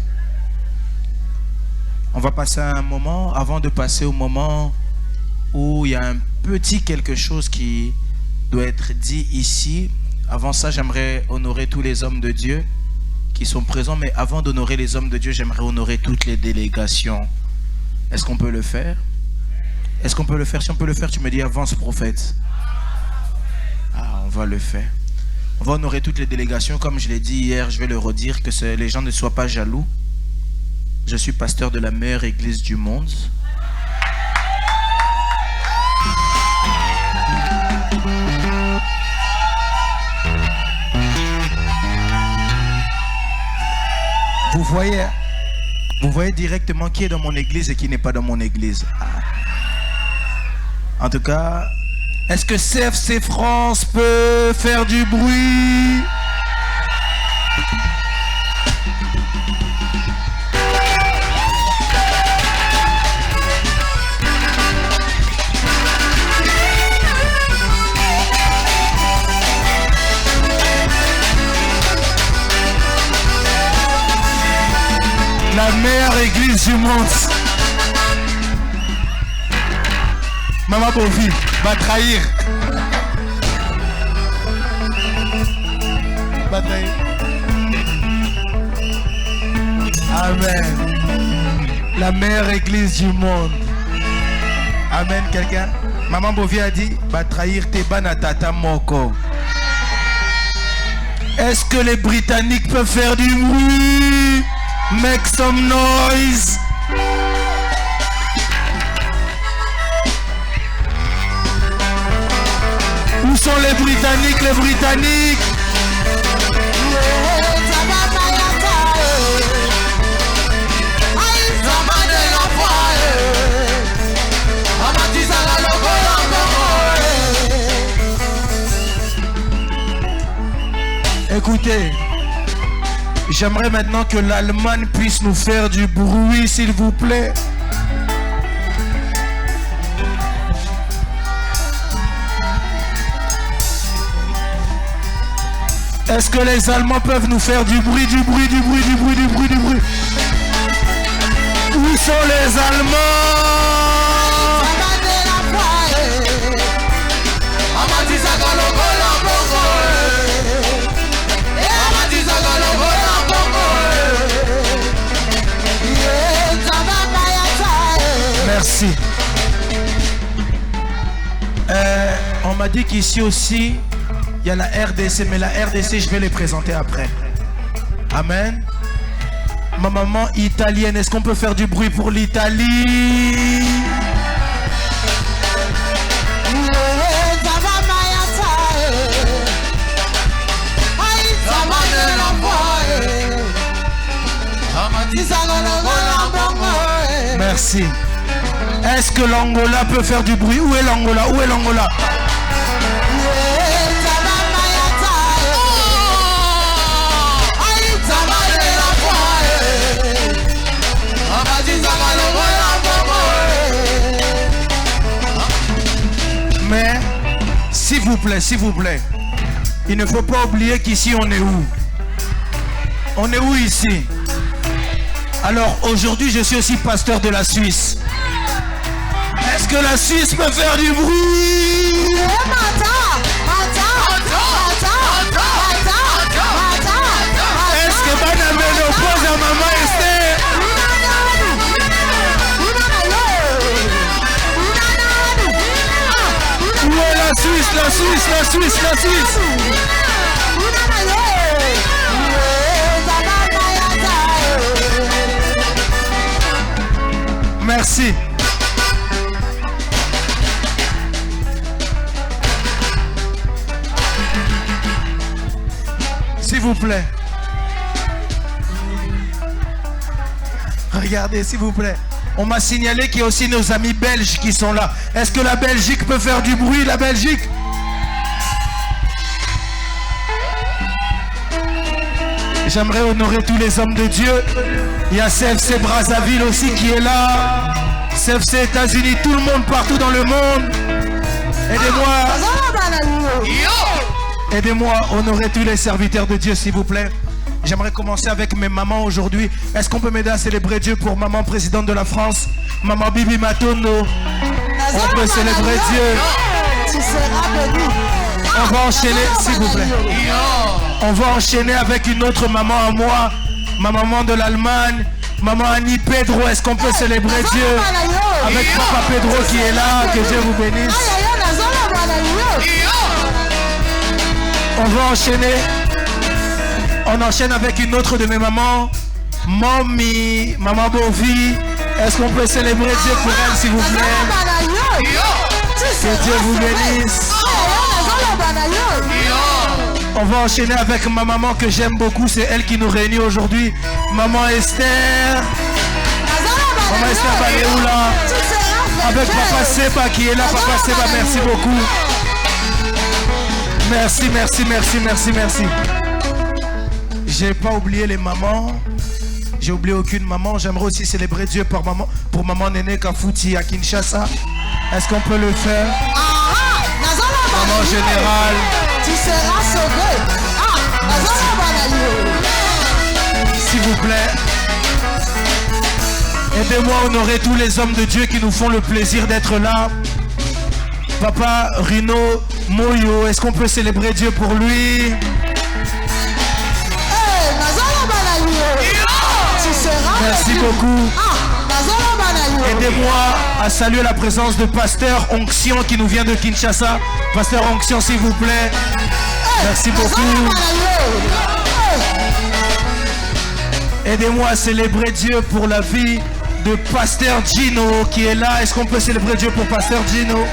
On va passer un moment, avant de passer au moment où il y a un petit quelque chose qui doit être dit ici. Avant ça, j'aimerais honorer tous les hommes de Dieu qui sont présents. Mais avant d'honorer les hommes de Dieu, j'aimerais honorer toutes les délégations. Est-ce qu'on peut le faire? Est-ce qu'on peut le faire? Si on peut le faire, tu me dis avance, prophète. Ah, on va le faire. On va honorer toutes les délégations. Comme je l'ai dit hier, je vais le redire, que les gens ne soient pas jaloux. Je suis pasteur de la meilleure église du monde. Vous voyez directement qui est dans mon église et qui n'est pas dans mon église. En tout cas, est-ce que CFC France peut faire du bruit? La meilleure église du monde. Maman Bovi va trahir. Va trahir. Amen. La meilleure église du monde. Amen, quelqu'un? Maman Bovi a dit, va trahir tes banatata moko. Est-ce que les Britanniques peuvent faire du bruit? Make some noise. Où sont les Britanniques, les Britanniques? Écoutez, j'aimerais maintenant que l'Allemagne puisse nous faire du bruit, s'il vous plaît. Est-ce que les Allemands peuvent nous faire du bruit, du bruit, du bruit, du bruit, du bruit, du bruit? Où sont les Allemands? Merci. On m'a dit qu'ici aussi, il y a la RDC, mais la RDC, je vais les présenter après. Amen. Ma maman italienne, est-ce qu'on peut faire du bruit pour l'Italie? Merci. Est-ce que l'Angola peut faire du bruit? Où est l'Angola? Où est l'Angola? Mais, s'il vous plaît, il ne faut pas oublier qu'ici on est où? On est où ici? Alors aujourd'hui je suis aussi pasteur de la Suisse. Est-ce que la Suisse peut faire du bruit? Est-ce que Banamel oppose à Maman Esther? Où est la Suisse, la Suisse, la Suisse, la Suisse? Merci. plaît. Regardez, s'il vous plaît. On m'a signalé qu'il y a aussi nos amis belges qui sont là. Est-ce que la Belgique peut faire du bruit, la Belgique? J'aimerais honorer tous les hommes de Dieu. Il y a CFC Brazzaville aussi qui est là. CFC États-Unis, tout le monde partout dans le monde. Aidez-moi à honorer tous les serviteurs de Dieu, s'il vous plaît. J'aimerais commencer avec mes mamans aujourd'hui. Est-ce qu'on peut m'aider à célébrer Dieu pour maman présidente de la France, maman Bibi Matondo? On peut célébrer Dieu. Tu seras béni. On va enchaîner, s'il vous plaît. On va enchaîner avec une autre maman à moi, ma maman de l'Allemagne, maman Annie Pedro. Est-ce qu'on peut célébrer Dieu avec papa Pedro qui est là? Que Dieu vous bénisse. On va enchaîner. On enchaîne avec une autre de mes mamans, Mommy, maman Bovi. Est-ce qu'on peut célébrer Dieu pour elle, s'il vous plaît? Que Dieu vous bénisse. On va enchaîner avec ma maman que j'aime beaucoup. C'est elle qui nous réunit aujourd'hui. Maman Esther. Maman Esther Baleoula. Avec papa Seba qui est là. Papa Seba, merci beaucoup. Merci, merci, merci, merci, merci. J'ai pas oublié les mamans. J'ai oublié aucune maman. J'aimerais aussi célébrer Dieu pour maman Néné Kafouti à Kinshasa. Est-ce qu'on peut le faire? Maman générale. Tu seras sauvé. S'il vous plaît. Aidez-moi à honorer tous les hommes de Dieu qui nous font le plaisir d'être là. Papa Rino Moyo, est-ce qu'on peut célébrer Dieu pour lui? Merci beaucoup. Aidez-moi à saluer la présence de Pasteur Onction qui nous vient de Kinshasa. Pasteur Onction, s'il vous plaît. Merci beaucoup. Aidez-moi à célébrer Dieu pour la vie de Pasteur Gino qui est là. Est-ce qu'on peut célébrer Dieu pour Pasteur Gino?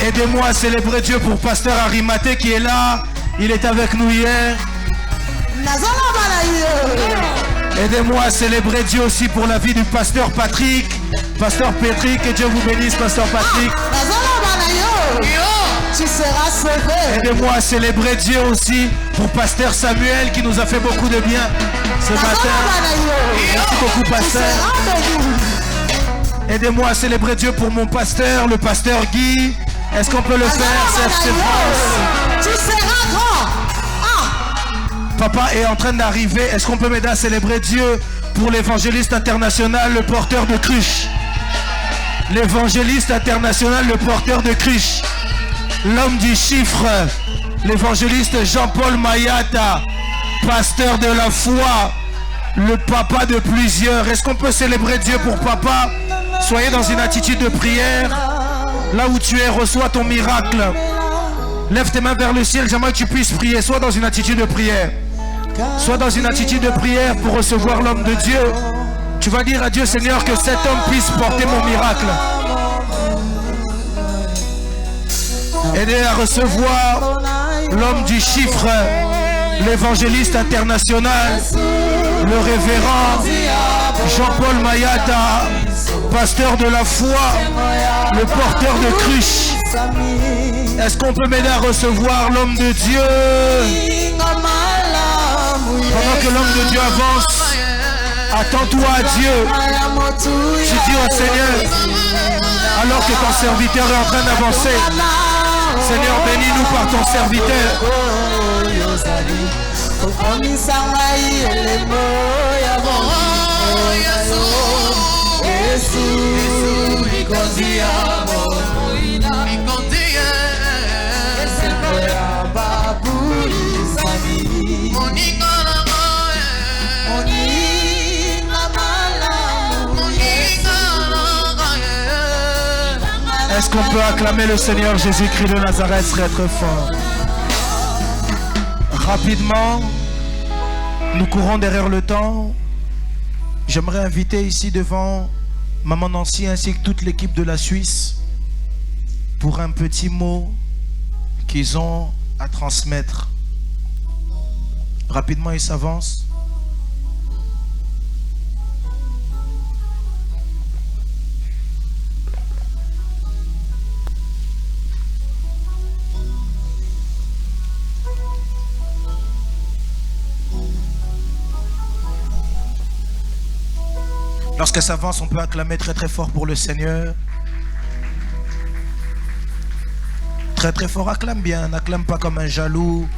Aidez-moi à célébrer Dieu pour Pasteur Arimaté qui est là. Il est avec nous hier. Aidez-moi à célébrer Dieu aussi pour la vie du Pasteur Patrick. Pasteur Patrick, que Dieu vous bénisse, Pasteur Patrick. Tu seras sauvé. Aidez-moi à célébrer Dieu aussi pour Pasteur Samuel qui nous a fait beaucoup de bien ce matin. Merci beaucoup, Pasteur. Aidez-moi à célébrer Dieu pour mon pasteur, le Pasteur Guy. Est-ce qu'on peut le faire, CFC France? Tu seras grand. Papa est en train d'arriver. Est-ce qu'on peut m'aider à célébrer Dieu pour l'évangéliste international, le porteur de cruche? L'évangéliste international, le porteur de cruche. L'homme du chiffre, l'évangéliste Jean-Paul Mayata, pasteur de la foi, le papa de plusieurs. Est-ce qu'on peut célébrer Dieu pour papa? Soyez dans une attitude de prière. Là où tu es, reçois ton miracle. Lève tes mains vers le ciel, j'aimerais que tu puisses prier. Sois dans une attitude de prière. Sois dans une attitude de prière pour recevoir l'homme de Dieu. Tu vas dire à Dieu, Seigneur, que cet homme puisse porter mon miracle. Aidez à recevoir l'homme du chiffre, l'évangéliste international, le révérend Jean-Paul Mayata, pasteur de la foi, le porteur de cruche. Est-ce qu'on peut m'aider à recevoir l'homme de Dieu? Pendant que l'homme de Dieu avance, attends-toi à Dieu. Tu dis au Seigneur, alors que ton serviteur est en train d'avancer, Seigneur, bénis-nous par ton serviteur. Est-ce qu'on peut acclamer le Seigneur Jésus-Christ de Nazareth très très fort? Rapidement, nous courons derrière le temps. J'aimerais inviter ici devant Maman Nancy ainsi que toute l'équipe de la Suisse pour un petit mot qu'ils ont à transmettre. Rapidement, ils s'avancent. Lorsqu'elle s'avance, on peut acclamer très très fort pour le Seigneur. Très très fort, acclame bien, n'acclame pas comme un jaloux.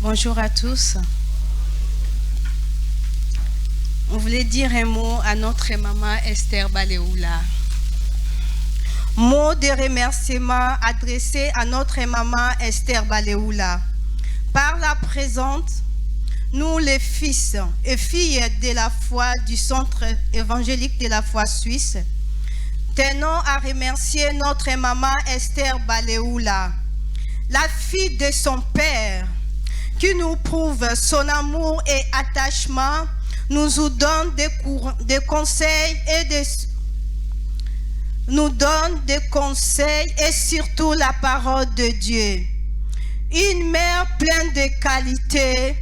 Bonjour à tous. On voulait dire un mot à notre maman Esther Baleoula. Mot de remerciement adressé à notre maman Esther Baleoula. Par la présente, nous les fils et filles de la foi du Centre évangélique de la foi suisse, tenons à remercier notre maman Esther Baleoula, la fille de son père, qui nous prouve son amour et attachement, nous donne des conseils et surtout la parole de Dieu. Une mère pleine de qualités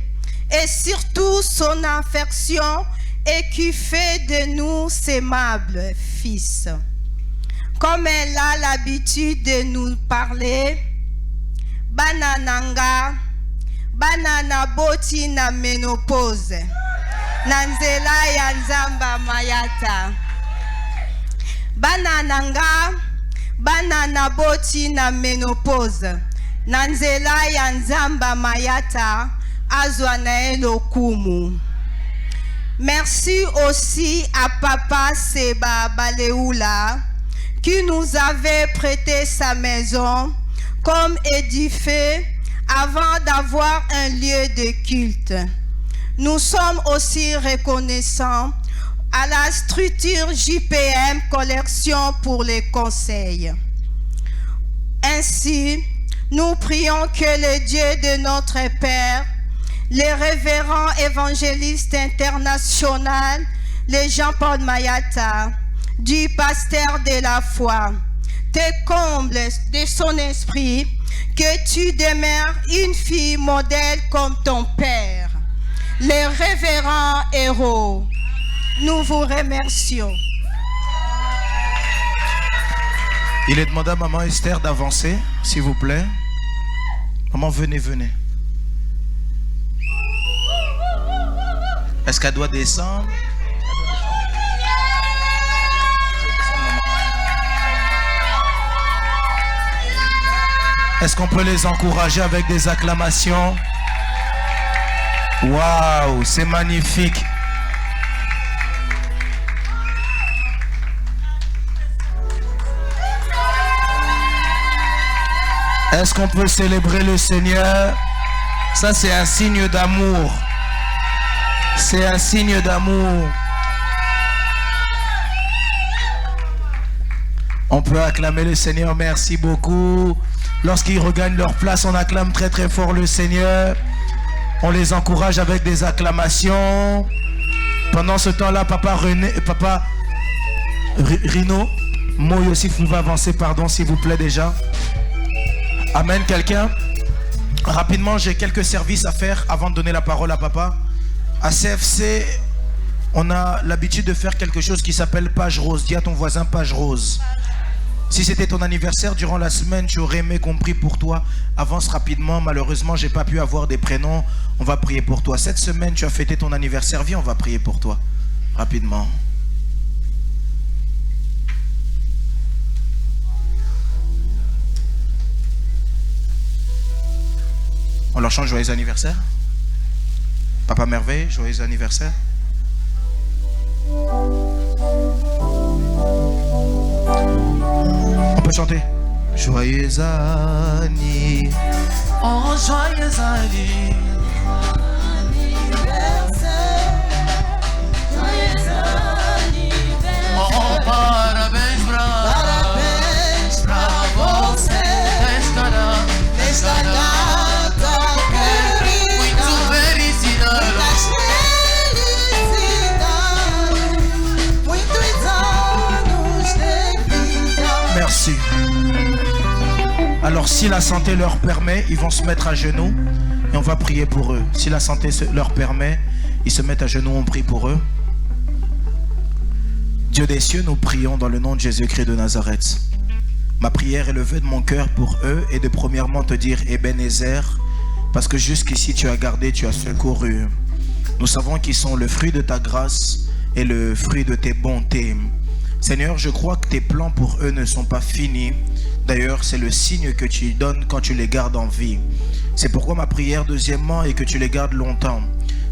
et surtout son affection et qui fait de nous ses aimables fils. Comme elle a l'habitude de nous parler, Banananga, Banana boti na menopause Nanzela ya nzamba mayata Banananga Banana boti na menopause Nanzela ya nzamba mayata Azwa na elokumu. Merci aussi à Papa Seba Baleoula qui nous avait prêté sa maison comme édifié avant d'avoir un lieu de culte. Nous sommes aussi reconnaissants à la structure JPM Collection pour les conseils. Ainsi, nous prions que le Dieu de notre Père, les révérends évangélistes international, le Jean-Paul Mayata, du pasteur de la foi, te comble de son esprit, que tu demeures une fille modèle comme ton père. Les révérends héros, nous vous remercions. Il est demandé à maman Esther d'avancer, s'il vous plaît. Maman, venez, venez. Est-ce qu'elle doit descendre? Est-ce qu'on peut les encourager avec des acclamations? Waouh, c'est magnifique. Est-ce qu'on peut célébrer le Seigneur? Ça, c'est un signe d'amour. C'est un signe d'amour. On peut acclamer le Seigneur, merci beaucoup. Lorsqu'ils regagnent leur place, on acclame très très fort le Seigneur. On les encourage avec des acclamations. Pendant ce temps-là, Papa Rino, Moy aussi, vous pouvez avancer, pardon, s'il vous plaît déjà. Amen, quelqu'un. Rapidement, j'ai quelques services à faire avant de donner la parole à Papa. À CFC, on a l'habitude de faire quelque chose qui s'appelle page rose. Dis à ton voisin page rose. Si c'était ton anniversaire durant la semaine, tu aurais aimé qu'on prie pour toi. Avance rapidement. Malheureusement, j'ai pas pu avoir des prénoms. On va prier pour toi. Cette semaine, tu as fêté ton anniversaire. Viens, on va prier pour toi. Rapidement. On leur chante joyeux anniversaire. Papa Merveille, joyeux anniversaire. peut chanter. Joyeux anniversaire. Oh, joyeux anniversaire. Oh, parabéns pra você. Nesta data querida, Muito felicidade. muitos anos de vida. Merci. Alors si la santé leur permet, ils vont se mettre à genoux et on va prier pour eux. Si la santé leur permet, ils se mettent à genoux, on prie pour eux. Dieu des cieux, nous prions dans le nom de Jésus-Christ de Nazareth. Ma prière est le vœu de mon cœur pour eux et de premièrement te dire Ebenezer, parce que jusqu'ici tu as gardé, tu as secouru. Nous savons qu'ils sont le fruit de ta grâce et le fruit de tes bontés. Seigneur, je crois que tes plans pour eux ne sont pas finis. D'ailleurs, c'est le signe que tu donnes quand tu les gardes en vie. C'est pourquoi ma prière deuxièmement est que tu les gardes longtemps.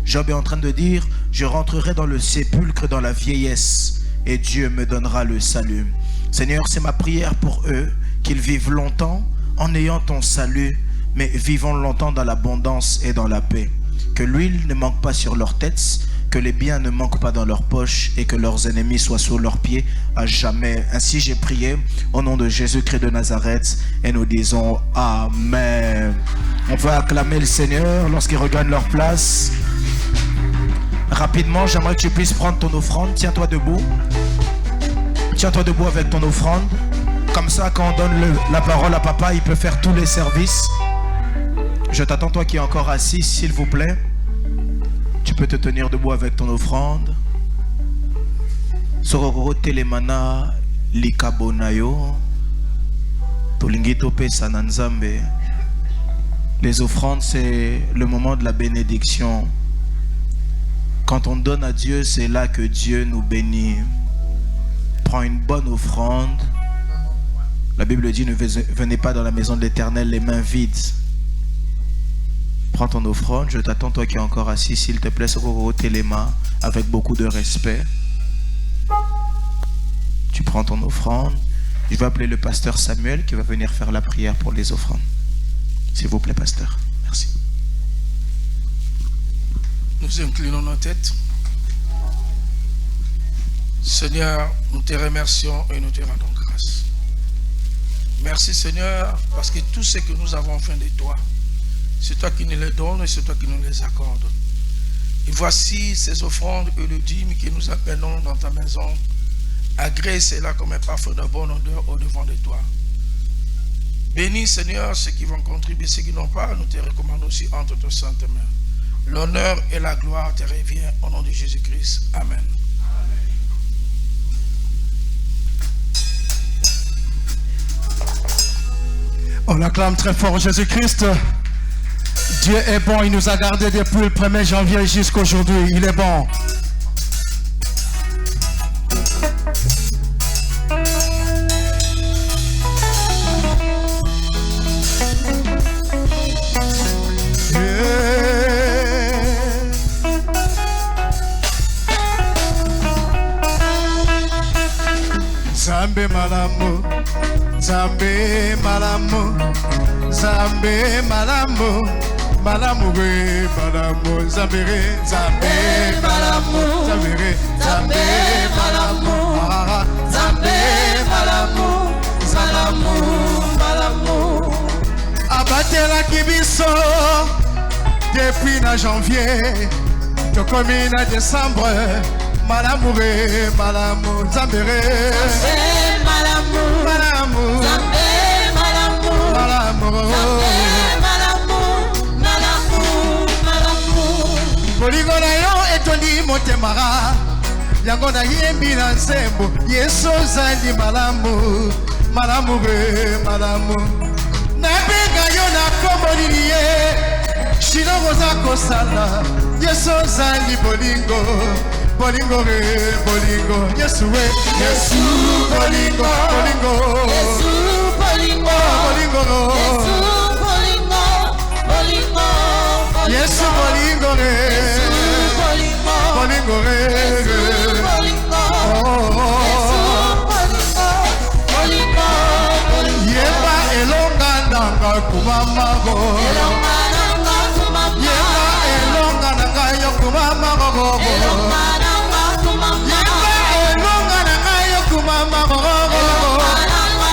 Job est en train de dire, je rentrerai dans le sépulcre dans la vieillesse et Dieu me donnera le salut. Seigneur, c'est ma prière pour eux, qu'ils vivent longtemps en ayant ton salut, mais vivons longtemps dans l'abondance et dans la paix. Que l'huile ne manque pas sur leurs têtes, que les biens ne manquent pas dans leurs poches et que leurs ennemis soient sous leurs pieds à jamais. Ainsi j'ai prié au nom de Jésus-Christ de Nazareth et nous disons Amen. On va acclamer le Seigneur lorsqu'ils regagnent leur place. Rapidement, j'aimerais que tu puisses prendre ton offrande. Tiens-toi debout. Tiens-toi debout avec ton offrande. Comme ça, quand on donne la parole à papa, il peut faire tous les services. Je t'attends, toi qui es encore assis, s'il vous plaît. Tu peux te tenir debout avec ton offrande. Sororo telemana likabonayo. Tolingito pe sananzambe. Les offrandes, c'est le moment de la bénédiction. Quand on donne à Dieu, c'est là que Dieu nous bénit. Prends une bonne offrande. La Bible dit, ne venez pas dans la maison de l'Éternel les mains vides. Prends ton offrande, je t'attends, toi qui es encore assis, s'il te plaît, Sororo Telema, avec beaucoup de respect. Tu prends ton offrande. Je vais appeler le pasteur Samuel qui va venir faire la prière pour les offrandes. S'il vous plaît, pasteur. Merci. Nous inclinons nos têtes. Seigneur, nous te remercions et nous te rendons grâce. Merci Seigneur, parce que tout ce que nous avons fait de toi, c'est toi qui nous les donnes et c'est toi qui nous les accordes. Et voici ces offrandes et le dîme que nous appelons dans ta maison. Agrée cela comme un parfum de bonne odeur au devant de toi. Bénis Seigneur ceux qui vont contribuer, ceux qui n'ont pas, nous te recommandons aussi entre tes saintes mains. L'honneur et la gloire te reviennent au nom de Jésus-Christ. Amen. On acclame très fort Jésus-Christ. Dieu est bon, il nous a gardés depuis le 1er janvier jusqu'à aujourd'hui. Il est bon. Zambe malamu, Zambe malamu, Zambe malamu, malamu we malamu, Zambe re, Zambe malamu, Zambe re, Zambe malamu, Zambe malamu, malamu. Abatela kibiso depuis na janvier, to komi na décembre. Malamu re, malamu, Zambe re, Zambe malamu, malamu, Zambe malamu, malamu, malamu. Bolingo na yo etondi motemara, yango na yembi na nzembo, Yesu ozali malamu, malamu re, malamu. Nabenga yo na kombo nini ye, shino koza kosala, Yesu ozali bolingo. Bolingo re, bolingo, Yesu we, Yesu bolingo, bolingo, Yesu bolingo, bolingo, Yesu bolingo, bolingo, Yesu bolingo re, Yesu bolingo, bolingo re, Yesu bolingo, oh, Yesu bolingo, bolingo, kumamako Yema elonga nanga yo kumamako Yema elonga nanga yo kumamako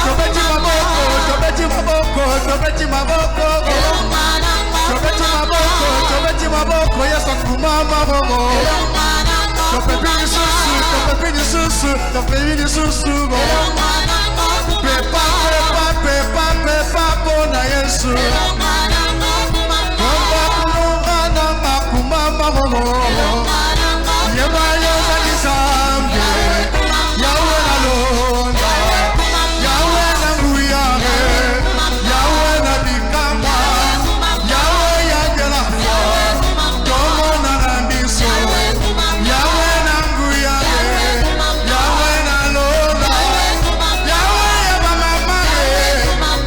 Tobeti maboko, tobeti maboko, tobeti maboko Tobeti maboko, tobeti maboko Yesa kumamako Topepini susu, topepini susu Pepa, pepa, pepa, pepa, bona Yesu Komba kulunga na makumama Yeba yoza nizambe Yawe na londa Yawe na nguyare Yawe na bikamba Yawe ya gelafo Tomo na nambiso Yawe na nguyare Yawe na londa Yawe ya mamamare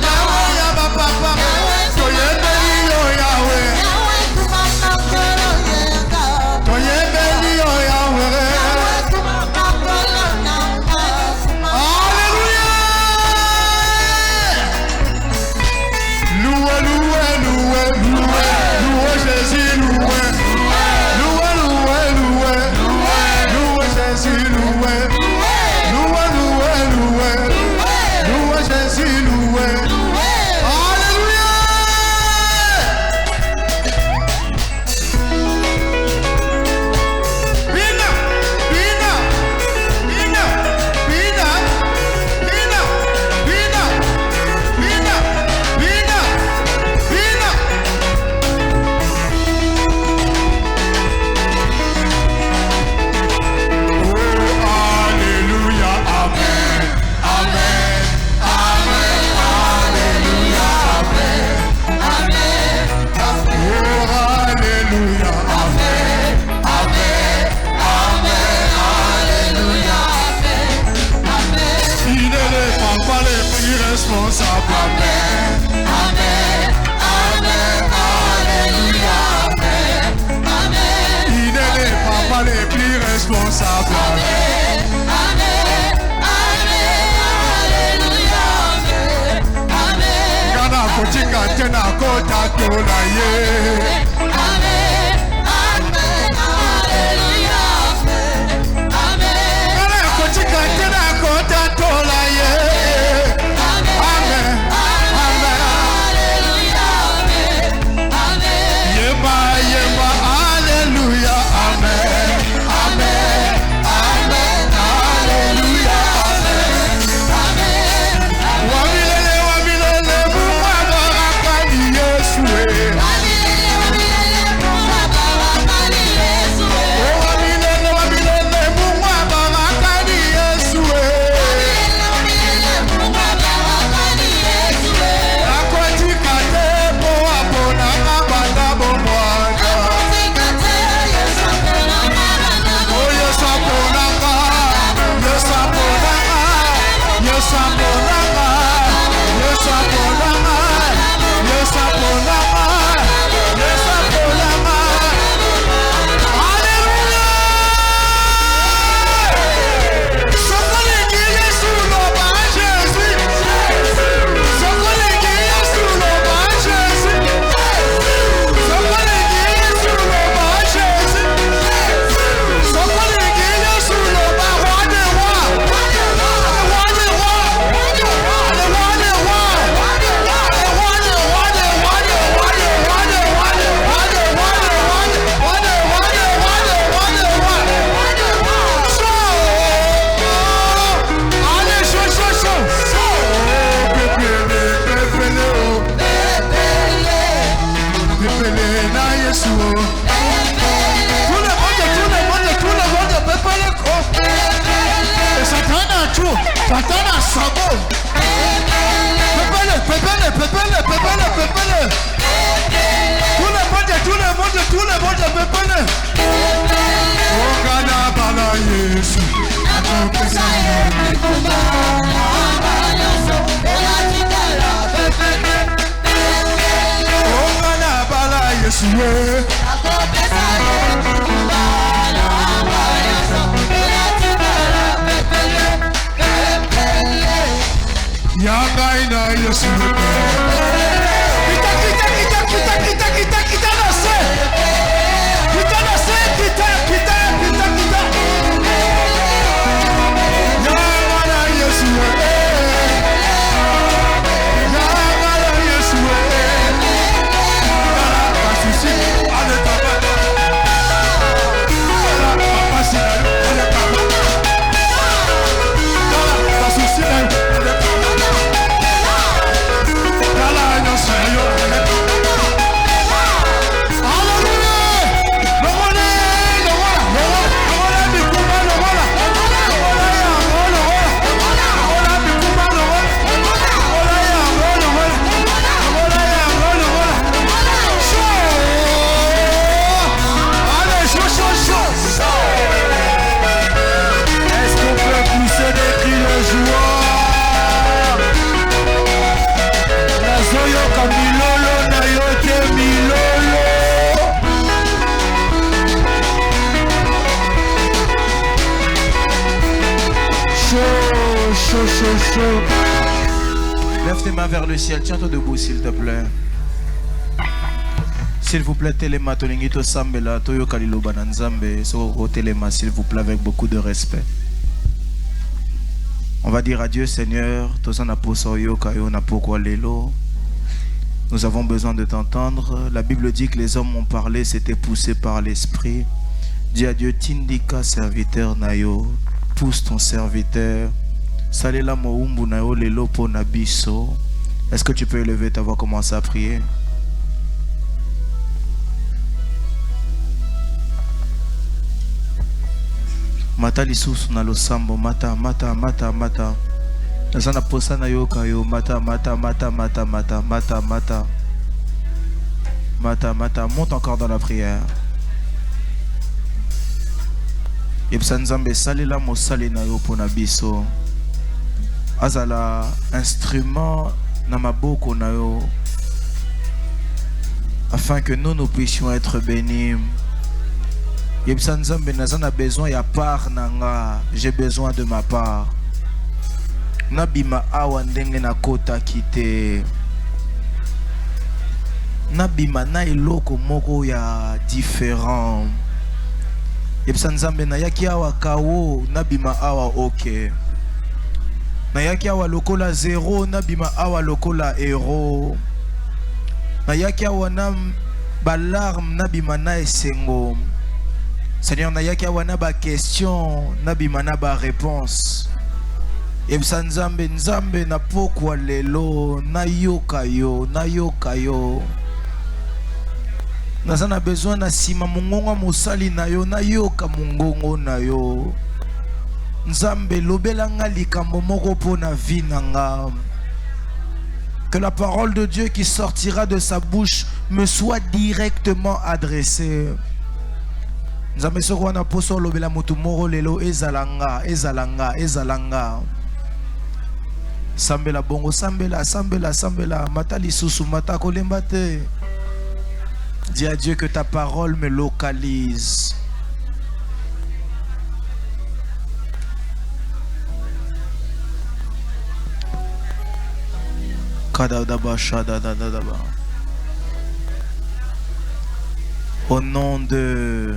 Yawe ya bapapare Toyebe iyo Yawe Toyebe iyo Yawe Alléluia Loué, loué, loué, loué Loué Jésus, loué Loué, loué, loué Loué Jésus, loué Loué, loué, loué Loué Jésus, loué Alléluia Bina, bina, bina, bina, bina, bina, bina, bina, bina. Oh, alléluia, amen, amen, amen, alléluia, amen, amen, amen. Oh, alléluia, amen, amen, amen, alléluia, amen, amen. Il ne les prend pas les plus responsables, amen, amen, amen, alléluia, amen, amen. Il ne les prend pas les plus responsables, amen, amen, amen, alléluia, amen, amen. Kana kotika tena kota tola ye, amen, amen, alléluia, amen, amen. Kana kotika tena kota tola ye, amen, amen, alléluia, amen, amen. Yema, yema, alléluia, amen, amen, amen, alléluia, amen, amen. Wamilele, wamilele, mumaba rakani Yesu Wamilele, wamilele, mumaba rakani Yesu Wamilele, wamilele, mumaba rakani Yesu Wamilele, wamilele, mumaba rakani Yesu Akotika tepo apona kabanda bomwana Akotika te Yesu apona kabanda Oh Yesu apona ka Yesu apona ka Yesu apona ka Yesu apona ka Yesu apona ka Yesu apona ka Alléluia Sokolingi Yesu loba Jésus Sokolingi Yesu loba Jésus Sokolingi Yesu loba Jésus Sokolingi Yesu loba roi des rois Roi des rois Le roi des rois Le roi des rois Le roi des rois Le roi des rois Le roi des rois Le roi des rois Le roi des rois Le roi des rois Le roi des rois Allez, chaud Pépélé, pépélé, oh Pépélé, na Yesu oh Tout le monde, pépélé oh Et Satan a sabot Pépélé Tout le monde, pépélé Oh, Gana Bala Yesu Oh, Gana Bala Yesu Yanga ina Yesu Lève tes mains vers le ciel, tiens-toi debout s'il te plaît. S'il vous plaît, Téléma, Toningito Sambela, Toyo Kalilo Bananzambe, Soro Téléma, s'il vous plaît, avec beaucoup de respect. On va dire adieu, Seigneur. Nous avons besoin de t'entendre. La Bible dit que les hommes ont parlé, c'était poussé par l'Esprit. Dis à Dieu, Tindika, serviteur Nayo, pousse ton serviteur. Salela Moumbu Nayo, Lelo Po Nabiso. Est-ce que tu peux élever ta voix, commencer à prier? Mata lisusu na losambo mata mata mata mata nazana posa na yoka yo mata mata mata mata mata mata mata mata mata monte encore dans la prière. Yebsa nzambe salela mosali na yo pona biso azala instrument na maboko na yo afin que nous puissions être bénis. Besoin ya part nanga, j'ai besoin de ma part. Nabima awa ndenge na kota kite. Nabima na iloko moko ya différent. Yebsa nzambe na yaki awa kawo nabima awa ok. Na yaki awa lokola zéro nabima awa lokola héros. Na yaki awa na balarme nabima na esengo. Seigneur, na yaki awana ba question, na bimana ba réponse. Ebsa nzambe nzambe na pokwa lelo, na yoka yo, na yoka yo. Nazana besoin na sima mungonga musali na yo, na yoka mungongo na yo. Nzambe lobela nga likambo moko po na vie na nga. Que la parole de Dieu qui sortira de sa bouche me soit directement adressée. Nzambe soko wana poso lobela mutu moro lelo ezalanga ezalanga ezalanga sambela bongo sambela sambela sambela mata lisusu mata kolemba te. Dis à Dieu que ta parole me localise. Kadadaba shadadadaba. Au nom de...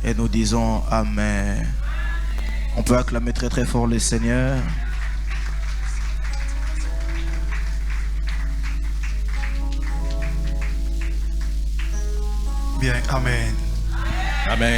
Et nous disons Amen. On peut acclamer très très fort le Seigneur. Bien, Amen. Amen.